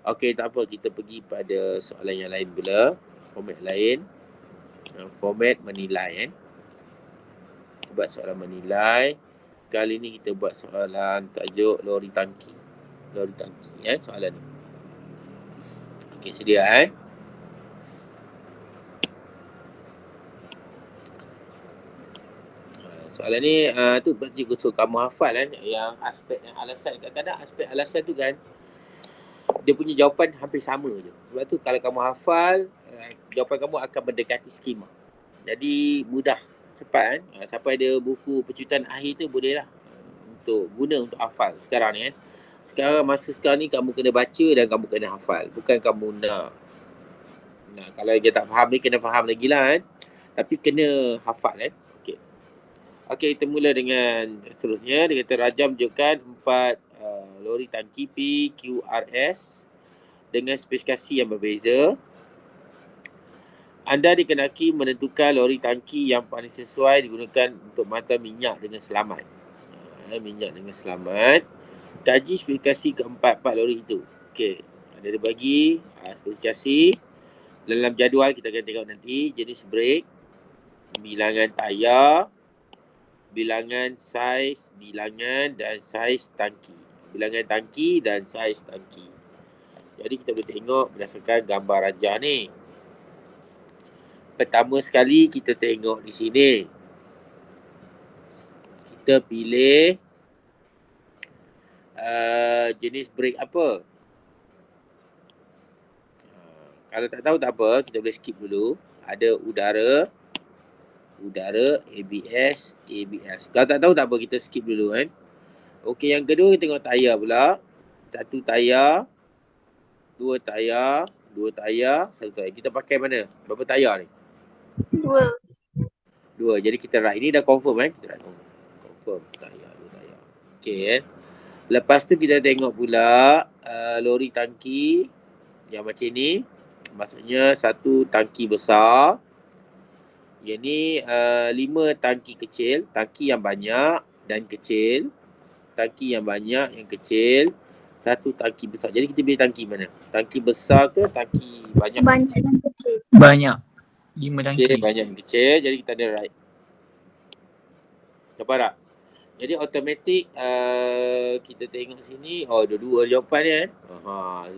Okey, tak apa, kita pergi pada soalan yang lain pula. Format lain. Format menilai Kita buat soalan menilai. Kali ni kita buat soalan tajuk lori tangki. Lori tangki soalan ni. Okey, sedia soalan ni tu cikgu suruh kamu hafal yang aspek yang alasan. Kadang-kadang aspek alasan tu kan dia punya jawapan hampir sama je. Sebab tu kalau kamu hafal jawapan kamu akan mendekati skema. Jadi mudah, cepat Siapa ada buku pecutan akhir tu boleh lah untuk guna untuk hafal sekarang ni Sekarang masa sekarang ni kamu kena baca dan kamu kena hafal. Bukan kamu nak kalau dia tak faham ni kena faham lagi lah tapi kena hafal Okey, kita mula dengan seterusnya. Dia kata Raja menunjukkan 4 lori tangki PQRS dengan spesifikasi yang berbeza. Anda dikenaki menentukan lori tangki yang paling sesuai digunakan untuk mata minyak dengan selamat. Minyak dengan selamat. Kaji spesifikasi keempat-empat lori itu. Okey, ada dia bagi spesifikasi. Dalam jadual kita akan tengok nanti jenis brake, bilangan tayar, bilangan saiz, bilangan dan saiz tangki. Bilangan tangki dan saiz tangki. Jadi kita boleh tengok berdasarkan gambar Raja ni. Pertama sekali kita tengok di sini. Kita pilih jenis brake apa. Kalau tak tahu tak apa, kita boleh skip dulu. Ada udara, ABS. Kalau tak tahu tak apa, kita skip dulu Okey, yang kedua kita tengok tayar pula. Satu tayar, dua tayar, satu tayar. Kita pakai mana? Berapa tayar ni? Dua. Jadi kita write. Ini dah confirm kita dah confirm. Tayar, dua tayar. Okey Lepas tu kita tengok pula lori tangki yang macam ni. Maksudnya satu tangki besar. Yang ni 5 tangki kecil. Tangki yang banyak dan kecil. Tangki yang banyak yang kecil. Satu tangki besar. Jadi kita pilih tangki mana? Tangki besar ke tangki banyak? Banyak dan kecil. Banyak. 5 Okay, tangki. banyak yang kecil. Jadi kita ada right. Dapat tak? Jadi automatik kita tengok sini. Oh, ada 2 jawapan ni kan.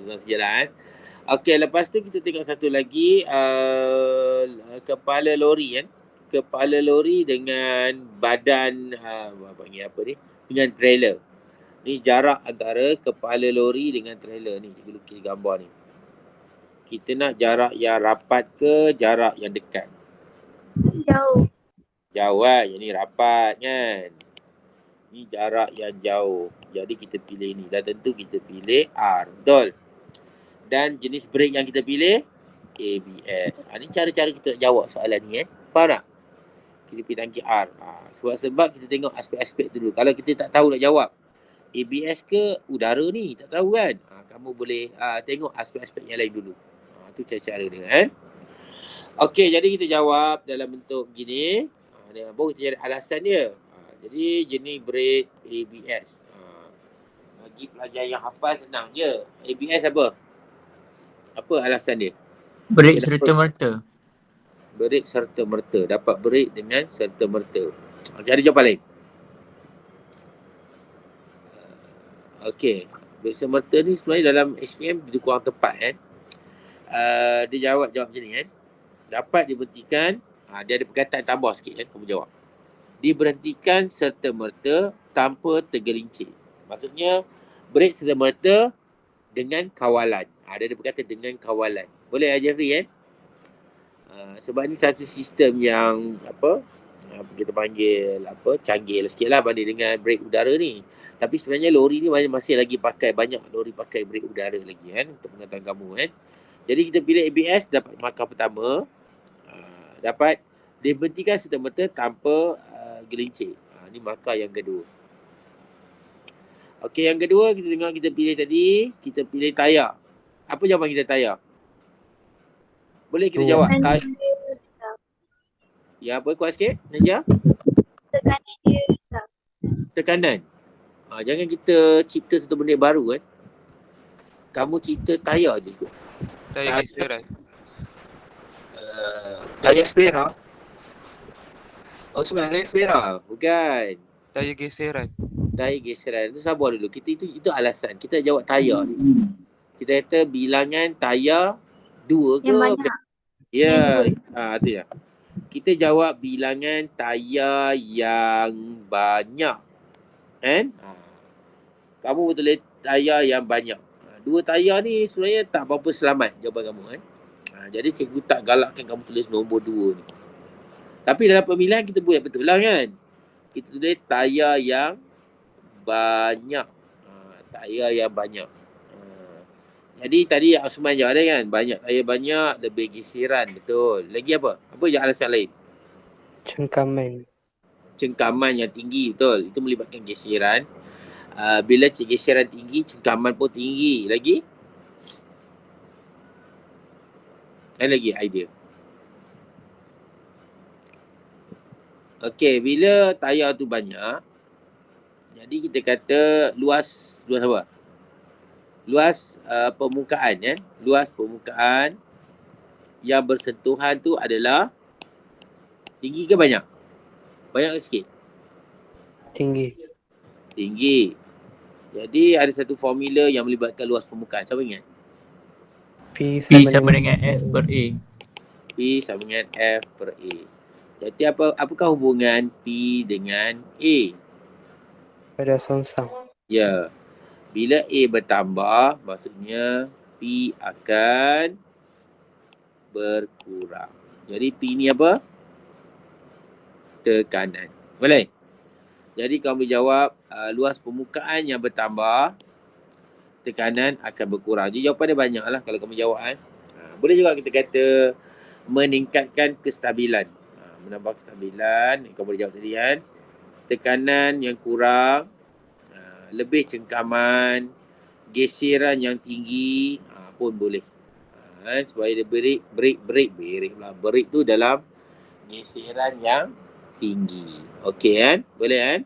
Susah sikit lah kan. Okey, lepas tu kita tengok satu lagi. Kepala lori kan. Kepala lori dengan badan, panggil apa ni? Dengan trailer. Ni jarak antara kepala lori dengan trailer ni. Cikgu lukis gambar ni. Kita nak jarak yang rapat ke jarak yang dekat? Jauh. Jauh lah. Yang ni rapat kan. Ni jarak yang jauh. Jadi kita pilih ni. Dah tentu kita pilih R. Betul. Dan jenis brake yang kita pilih ABS. Ni cara-cara kita nak jawab soalan ni Faham tak? Kita pilih tangki R. Sebab kita tengok aspek-aspek tu dulu. Kalau kita tak tahu nak jawab ABS ke udara ni, tak tahu kan? Kamu boleh tengok aspek-aspek yang lain dulu. Tu cara-cara dia kan. Okey, jadi kita jawab dalam bentuk begini. Baru kita cari alasan dia. Jadi jenis brake ABS. Bagi pelajar yang hafal senang je. ABS apa? Apa alasan dia? Brake serta merta. Brake serta merta. Dapat brake dengan serta merta. Cari jawapan lain. Okey. Brake serta merta ni sebenarnya dalam SPM dia kurang tepat kan. Dia jawab macam ni kan. Dapat diberhentikan. Dia ada perkataan tambah sikit kan. Kamu jawab. Diberhentikan serta merta tanpa tergelincir. Maksudnya brake serta merta dengan kawalan. Dia ada perkataan dengan kawalan. Boleh Jeffrey kan? Sebab ni satu sistem yang kita panggil canggih sikit lah banding dengan brake udara ni. Tapi sebenarnya lori ni masih lagi banyak lori pakai brake udara lagi kan untuk pengetahuan kamu kan. Jadi kita pilih ABS dapat markah pertama. Dapat diberhentikan serta-merta tanpa gelincir. Ni markah yang kedua. Okey, yang kedua kita tengok kita pilih tadi, kita pilih tayar. Apa jawapan kita tayar? Boleh kita jawab? Ya, apa kuat sikit? Najah? Tekanan dia rendah. Tekanan. Jangan kita cipta satu benda baru kan. Kamu cipta tayar je kot. Tayar geseran. Tayar spera. Oh, sebenarnya spera. Bukan. Tayar geseran. Tayar geseran. Itu sabar dulu. Itu alasan. Kita jawab tayar ni. Kita kata bilangan tayar 2 ke? Yang banyak. Ya. Itu ya. Kita jawab bilangan tayar yang banyak. Kan? Kamu betul tayar yang banyak. 2 tayar ni sebenarnya tak berapa selamat jawapan kamu kan. Jadi cikgu tak galakkan kamu tulis nombor 2 ni. Tapi dalam pemilihan kita boleh betul lah kan. Kita tulis tayar yang banyak. Tayar yang banyak. Jadi tadi Osman jawab dia kan. Banyak tayar banyak, lebih geseran. Betul. Lagi apa? Apa je alasan lain? Cengkaman. Cengkaman yang tinggi. Betul. Itu melibatkan geseran. Bila geseran tinggi, cengkaman pun tinggi. Lagi? Lagi idea. Okey, bila tayar tu banyak, jadi kita kata luas apa? Luas permukaan ya. Luas permukaan yang bersentuhan tu adalah tinggi ke banyak? Banyak ke sikit? Tinggi. Tinggi. Jadi ada satu formula yang melibatkan luas permukaan. Siapa ingat? P P sama dengan F per A. P sama dengan F per A. Jadi apakah hubungan P dengan A? Pada songsang. Ya. Bila A bertambah, maksudnya P akan berkurang. Jadi P ni apa? Tekanan. Boleh? Jadi kamu jawab luas permukaan yang bertambah, tekanan akan berkurang. Jadi jawapan dia banyak lah kalau kamu jawab kan. Boleh juga kita kata meningkatkan kestabilan. Menambah kestabilan, kau boleh jawab tadi kan. Tekanan yang kurang, lebih cengkaman, geseran yang tinggi pun boleh. Supaya dia break tu dalam geseran yang tinggi. Okey kan? Boleh kan?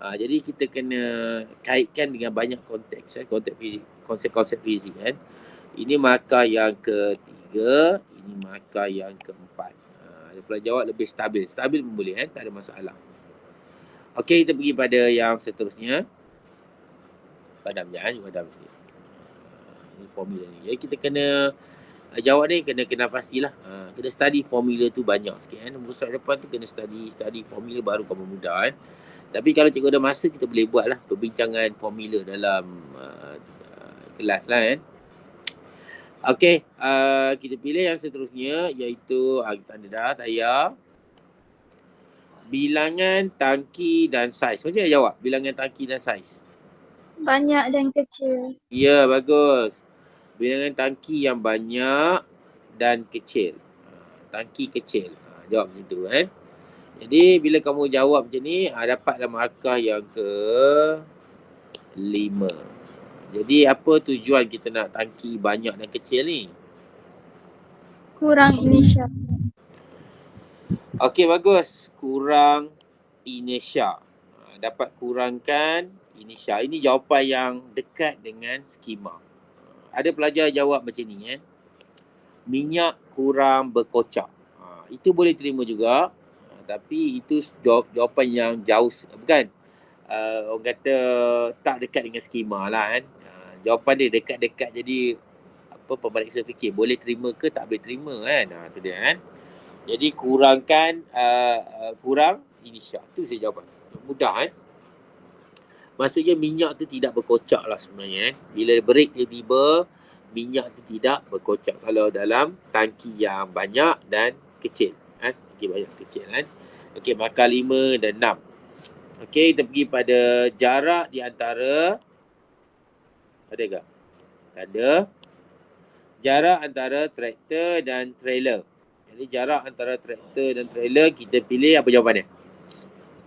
Jadi kita kena kaitkan dengan banyak konteks, konteks fizik, konsep-konsep fizik kan. Ini markah yang ketiga, ini markah yang keempat. Dia pula jawab lebih stabil. Stabil pun boleh tak ada masalah. Okey, kita pergi pada yang seterusnya. Padam sikit. Ini formula ni. Jadi kita kena jawab ni kena pastilah. Kena study formula tu banyak sikit kan. Nombor soalan depan tu kena study formula baru kamu mudah kan. Tapi kalau cikgu ada masa kita boleh buat lah perbincangan formula dalam kelas lah kan. Okey, kita pilih yang seterusnya iaitu kita ada dah tayar. Bilangan tangki dan saiz. Macam mana jawab bilangan tangki dan saiz? Banyak dan kecil. Ya, bagus. Bilangan tangki yang banyak dan kecil. Tangki kecil. Jawab macam tu kan. Jadi bila kamu jawab macam ni, dapatlah markah yang ke-5. Jadi apa tujuan kita nak tangki banyak dan kecil ni? Kurang inersia. Okey, bagus. Kurang inersia. Dapat kurangkan inersia. Ini jawapan yang dekat dengan skema. Ada pelajar jawab macam ni kan. Minyak kurang berkocak. Itu boleh terima juga. Tapi itu jawapan yang jauh. Bukan. Orang kata tak dekat dengan skema lah kan. Jawapan dia dekat-dekat jadi pemeriksa fikir. Boleh terima ke tak boleh terima kan. Itu dia kan. Jadi kurangkan kurang inersia. Itu saya jawapan. Mudah kan. Maksudnya minyak tu tidak berkocak lah sebenarnya. Bila break tiba-tiba, minyak tu tidak berkocak. Kalau dalam tangki yang banyak dan kecil. Tangki banyak kecil kan. Okey, markah 5 dan 6. Okey, kita pergi pada jarak di antara. Ada ke? Tak ada. Jarak antara traktor dan trailer. Jadi jarak antara traktor dan trailer kita pilih apa jawapannya?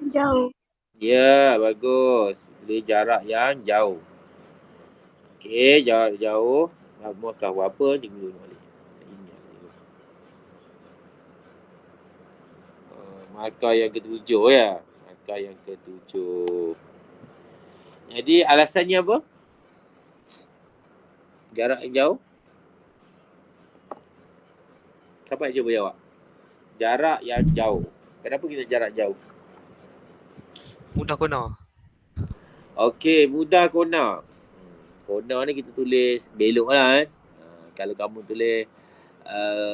Jauh. Ya, bagus. Pilih jarak yang jauh. Okey, jarak jauh. Markah berapa? Cikgu dulu balik. Markah yang ke-7 ya. Markah yang ke-7. Jadi alasannya apa? Jarak yang jauh? Siapa yang cuba jawab? Jarak yang jauh. Kenapa kita jarak jauh? Mudah kona. Okey, mudah kona. Kona ni kita tulis belok lah kan. Kalau kamu tulis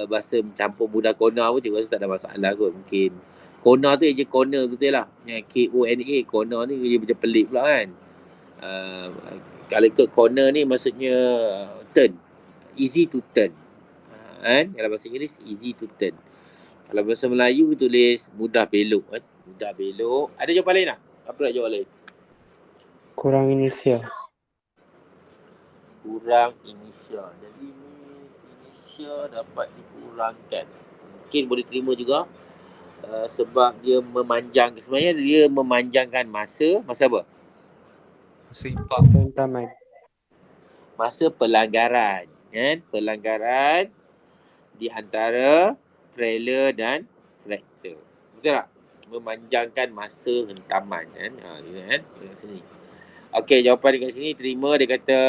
bahasa mencampur mudah kona pun cikgu rasa tak ada masalah kot. Mungkin kona tu je corner betul lah. Yang K-O-N-A, kona ni dia macam pelik pula kan. Kalau ikut corner ni maksudnya turn. Easy to turn. Kan? Kalau bahasa Inggeris easy to turn. Kalau bahasa Melayu tulis mudah belok kan. Mudah belok. Ada jawapan lain tak? Apa nak jawab lain? Kurang inersia. Kurang inersia. Jadi inersia dapat dikurangkan. Mungkin boleh terima juga. Sebab dia memanjang. Sebenarnya dia memanjangkan masa. Masa apa? Serimpak. Pentaman. Masa pelanggaran. Kan? Pelanggaran di antara trailer dan traktor. Betul tak? Memanjangkan masa hentaman kan. Kan? Dekat sini. Okey, jawapan dekat sini terima. Dia kata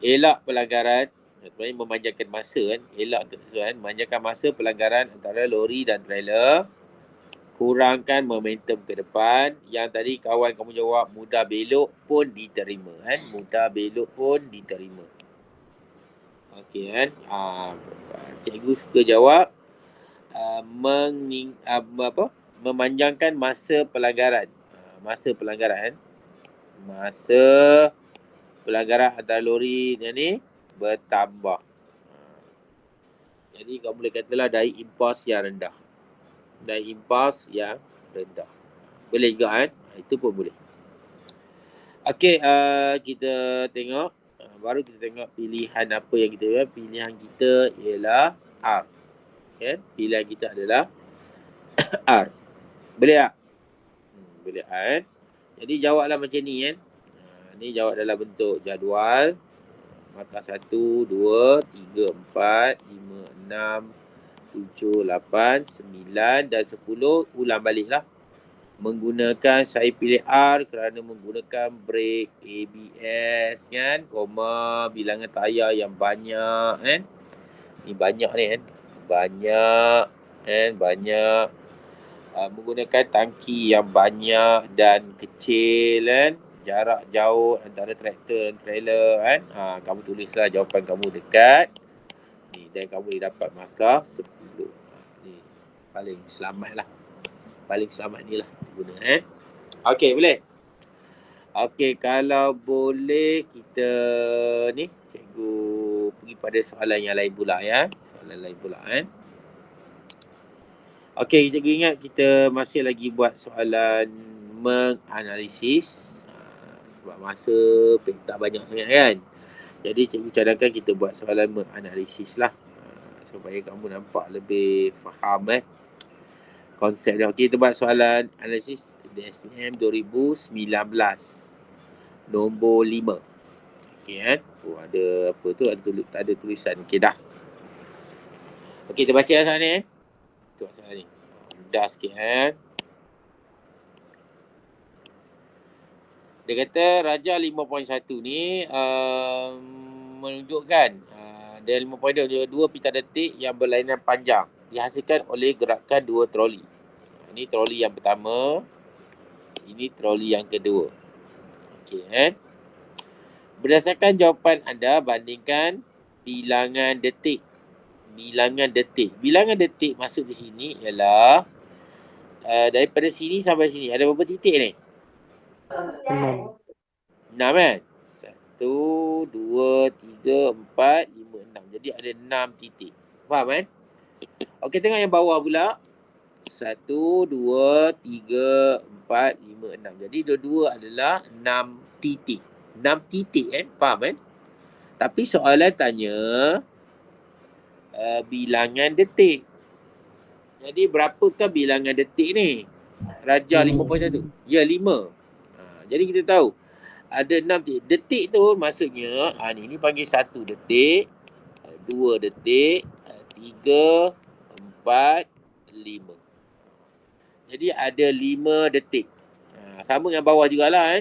elak pelanggaran. Sebenarnya memanjangkan masa kan. Elak untuk sesuai kan. Memanjangkan masa pelanggaran antara lori dan trailer. Kurangkan momentum ke depan. Yang tadi kawan kamu jawab mudah belok pun diterima kan. Mudah belok pun diterima. Okey kan. Cikgu suka jawab memanjangkan masa pelanggaran. Masa pelanggaran. Masa pelanggaran antara lori dan ni bertambah. Jadi kamu boleh katalah daya impuls yang rendah. Daya impuls yang rendah. Boleh juga kan? Itu pun boleh. Okey, kita tengok. Baru kita tengok pilihan apa yang kita buat. Pilihan kita ialah R. Okay? Pilihan kita adalah R. Boleh tak? Boleh kan? Jadi jawablah macam ni kan. Ni jawab dalam bentuk jadual. Markah 1, 2, 3, 4, 5, 6, 7, 8, 9 dan 10 ulang baliklah. Menggunakan, saya pilih R kerana menggunakan brake ABS kan, koma, bilangan tayar yang banyak kan. Ni banyak ni kan. Banyak kan, banyak. Menggunakan tangki yang banyak dan kecil kan. Jarak jauh antara traktor dan trailer kan. Kamu tulislah jawapan kamu dekat. Ni, dan kamu boleh dapat markah 10. Ni paling selamat lah. Paling selamat ni lah guna Okey, boleh? Okey, kalau boleh kita ni cikgu pergi pada soalan yang lain pula ya. Soalan lain pula Okey, cikgu ingat kita masih lagi buat soalan menganalisis. Sebab masa tak banyak sangat kan. Jadi cikgu cadangkan kita buat soalan menganalisis lah. Supaya kamu nampak lebih faham konsep dia. Okey, kita buat soalan analisis DSPM 2019. Nombor 5. Okey ada apa tu? Ada tulisan. Okey dah. Okey, kita baca soalan ni Tengok soalan ni. Mudah sikit Dia kata Raja 5.1 ni menunjukkan dia 5.2 pita detik yang berlainan panjang dihasilkan oleh gerakan dua troli. Ini troli yang pertama. Ini troli yang kedua. Okey Berdasarkan jawapan anda, bandingkan bilangan detik. Bilangan detik. Bilangan detik masuk di sini ialah daripada sini sampai sini. Ada berapa titik ni? 6. 6 kan? 1, 2, 3, 4, 5, 6. Jadi ada 6 titik. Faham Okey, tengok yang bawah pula. 1, 2, 3, 4, 5, 6. Jadi dua-dua adalah 6 titik. 6 titik Faham Tapi soalan tanya bilangan detik. Jadi berapakah bilangan detik ni? Raja 5.1. Ya, 5. Jadi kita tahu ada 6 titik. Detik tu maksudnya ni panggil 1 detik, 2 detik, 3, 4, 5. Jadi ada 5 detik. Sama dengan bawah jugalah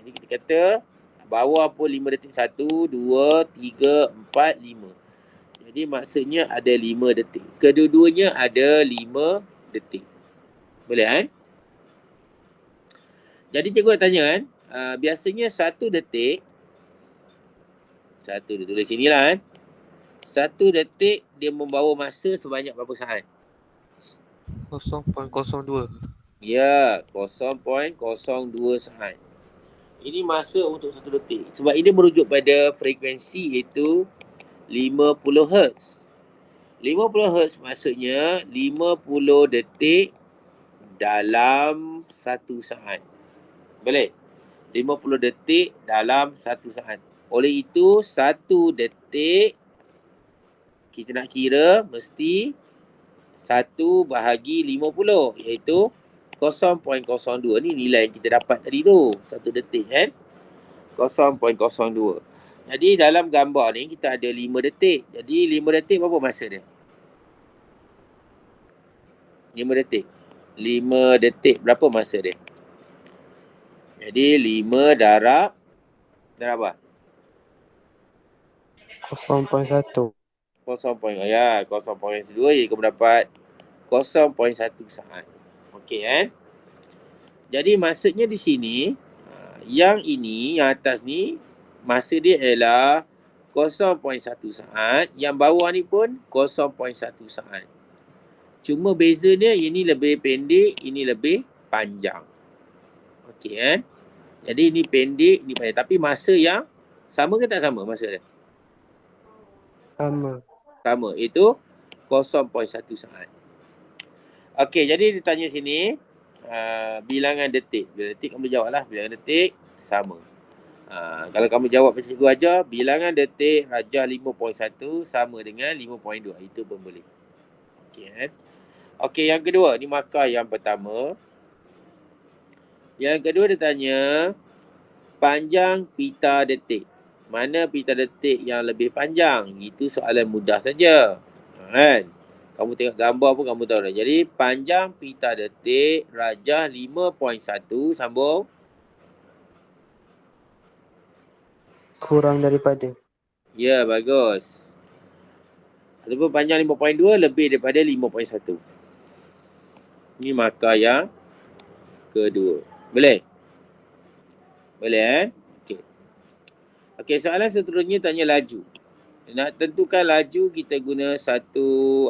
Jadi kita kata bawah pun 5 detik. 1, 2, 3, 4, 5. Jadi maksudnya ada 5 detik. Kedua-duanya ada 5 detik. Boleh Jadi cikgu nak tanya biasanya 1 detik. 1 dia tulis sini lah 1 detik dia membawa masa sebanyak berapa saat? 0.02. Ya, 0.02 saat. Ini masa untuk 1 detik. Sebab ini merujuk pada frekuensi iaitu 50 Hz. 50 Hz maksudnya 50 detik dalam 1 saat. Boleh? 50 detik dalam 1 saat. Oleh itu, 1 detik kita nak kira mesti 1 bahagi 50 iaitu 0.02. Ni nilai yang kita dapat tadi tu. 1 detik 0.02. Jadi dalam gambar ni kita ada 5 detik. Jadi 5 detik berapa masa dia? 5 detik. 5 detik berapa masa dia? Jadi 5 darab apa? 0.1. 0.2 jadi kamu dapat 0.1 saat. Okey Jadi maksudnya di sini yang ini, yang atas ni masa dia ialah 0.1 saat, yang bawah ni pun 0.1 saat. Cuma bezanya ini lebih pendek, ini lebih panjang. Okey Jadi ini pendek, ini panjang, tapi masa yang sama ke tak sama masa dia? Sama. Sama, itu 0.1 saat. Okey, jadi dia tanya sini bilangan detik. Bilangan detik kamu jawablah, bilangan detik sama. Kalau kamu jawab macam cikgu ajar, bilangan detik Raja 5.1 sama dengan 5.2. Itu pun boleh. Okey Okey, yang kedua, ni markah yang pertama. Yang kedua dia tanya panjang pita detik. Mana pita detik yang lebih panjang? Itu soalan mudah saja. Kamu tengok gambar pun kamu tahu dah. Jadi panjang pita detik, rajah 5.1, sambung. Kurang daripada. Ya, bagus. Ataupun panjang 5.2 lebih daripada 5.1. Ini markah yang kedua. Boleh? Boleh Okey. Okey, soalan seterusnya tanya laju. Nak tentukan laju kita guna satu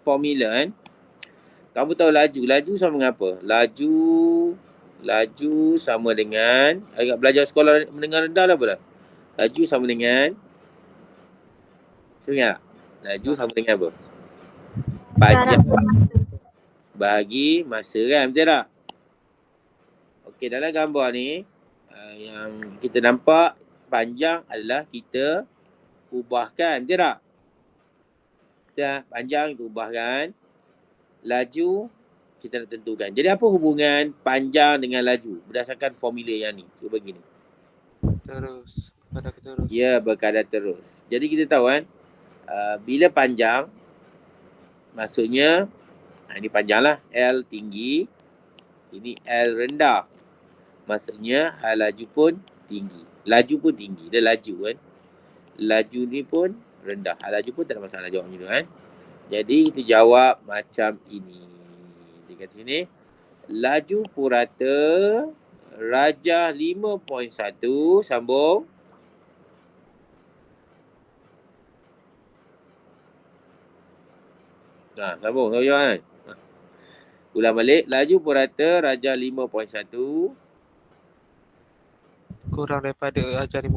formula kan. Kamu tahu laju sama dengan apa? Laju sama dengan agak belajar sekolah menengah rendah lah pula. Laju sama dengan ingat tak? Laju sama dengan apa? Panjang bahagi masa kan, betul tak? Okey, dalam gambar ni yang kita nampak panjang adalah kita ubahkan, betul tak? Dah, panjang kita ubahkan. Laju kita nak tentukan. Jadi apa hubungan panjang dengan laju berdasarkan formula yang ni? Cuba begini. Terus. Berkadar terus. Ya, berkadar terus. Jadi kita tahu kan, bila panjang, maksudnya ini panjang lah, L tinggi, ini L rendah. Maksudnya laju pun tinggi. Laju pun tinggi. Dia laju kan. Laju ni pun rendah. Laju pun tak ada masalah jawab macam tu kan. Jadi kita jawab macam ini. Dia kata sini, laju purata rajah 5.1, sambung. Sambung. Tahu jawapan kan? Ulang balik. Laju purata rajah 5.1. Kurang daripada ajar 5.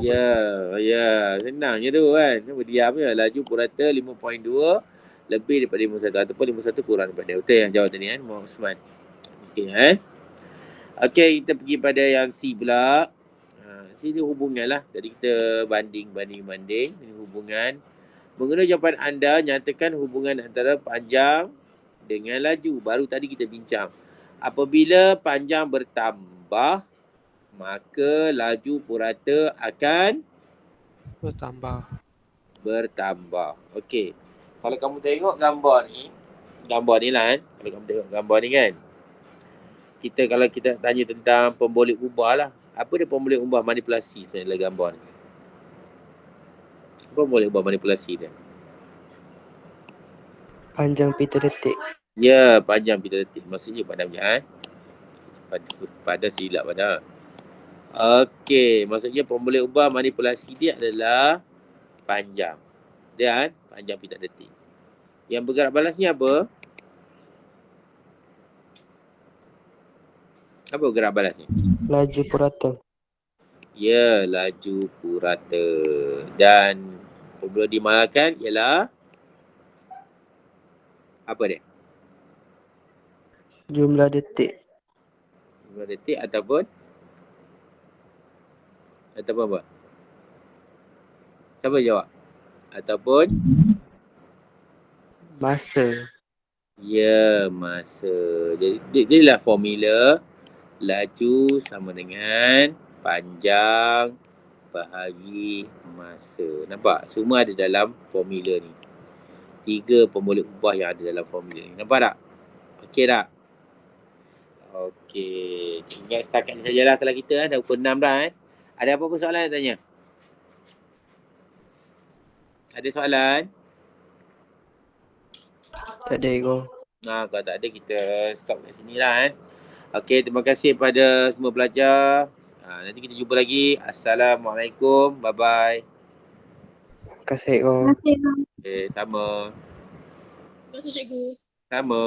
Ya. Senang je tu kan. Berdiam je. Laju purata 5.2 lebih daripada 51 ataupun 51 kurang daripada. Betul yang jawab tadi kan, Muhammad Osman. Okey kan. Okey, kita pergi pada yang C pula. C ni hubungan lah. Tadi kita banding. Ini hubungan. Mengenai jawapan anda, nyatakan hubungan antara panjang dengan laju. Baru tadi kita bincang. Apabila panjang bertambah, maka laju purata akan bertambah. Okey. Kalau kamu tengok gambar ni lah kan. Kalau kamu tengok gambar ni kan. Kalau kita tanya tentang pemboleh ubah lah. Apa dia pemboleh ubah manipulasi sebenarnya dalam gambar ni? Apa boleh ubah manipulasi dia? Panjang pita detik. Ya, panjang pita detik. Maksudnya padam je kan. Pada silap pada. Okey, maksudnya pemboleh ubah manipulasi dia adalah panjang. Dia kan? Panjang pita detik. Yang bergerak balasnya apa? Apa bergerak balasnya? Laju purata. Ya, laju purata. Dan apabila dimarahkan ialah apa dia? Jumlah detik. Jumlah detik ataupun apa? Siapa jawab? Ataupun Masa. ya, masa. Jadi inilah formula laju sama dengan panjang bahagi masa. Nampak? Semua ada dalam formula ni. 3 pemboleh ubah yang ada dalam formula ni. Nampak tak? Okey tak? Okey. Ingat setakat ni sajalah kalau kita dah pukul 6 dah. Ada apa-apa soalan nak tanya? Ada soalan? Tak ada ego. Kalau tak ada kita stop kat sini lah Okey, terima kasih pada semua pelajar. Nanti kita jumpa lagi. Assalamualaikum. Bye-bye. Terima kasih ego. Terima kasih. Okay, sama. Terima kasih cikgu. Sama.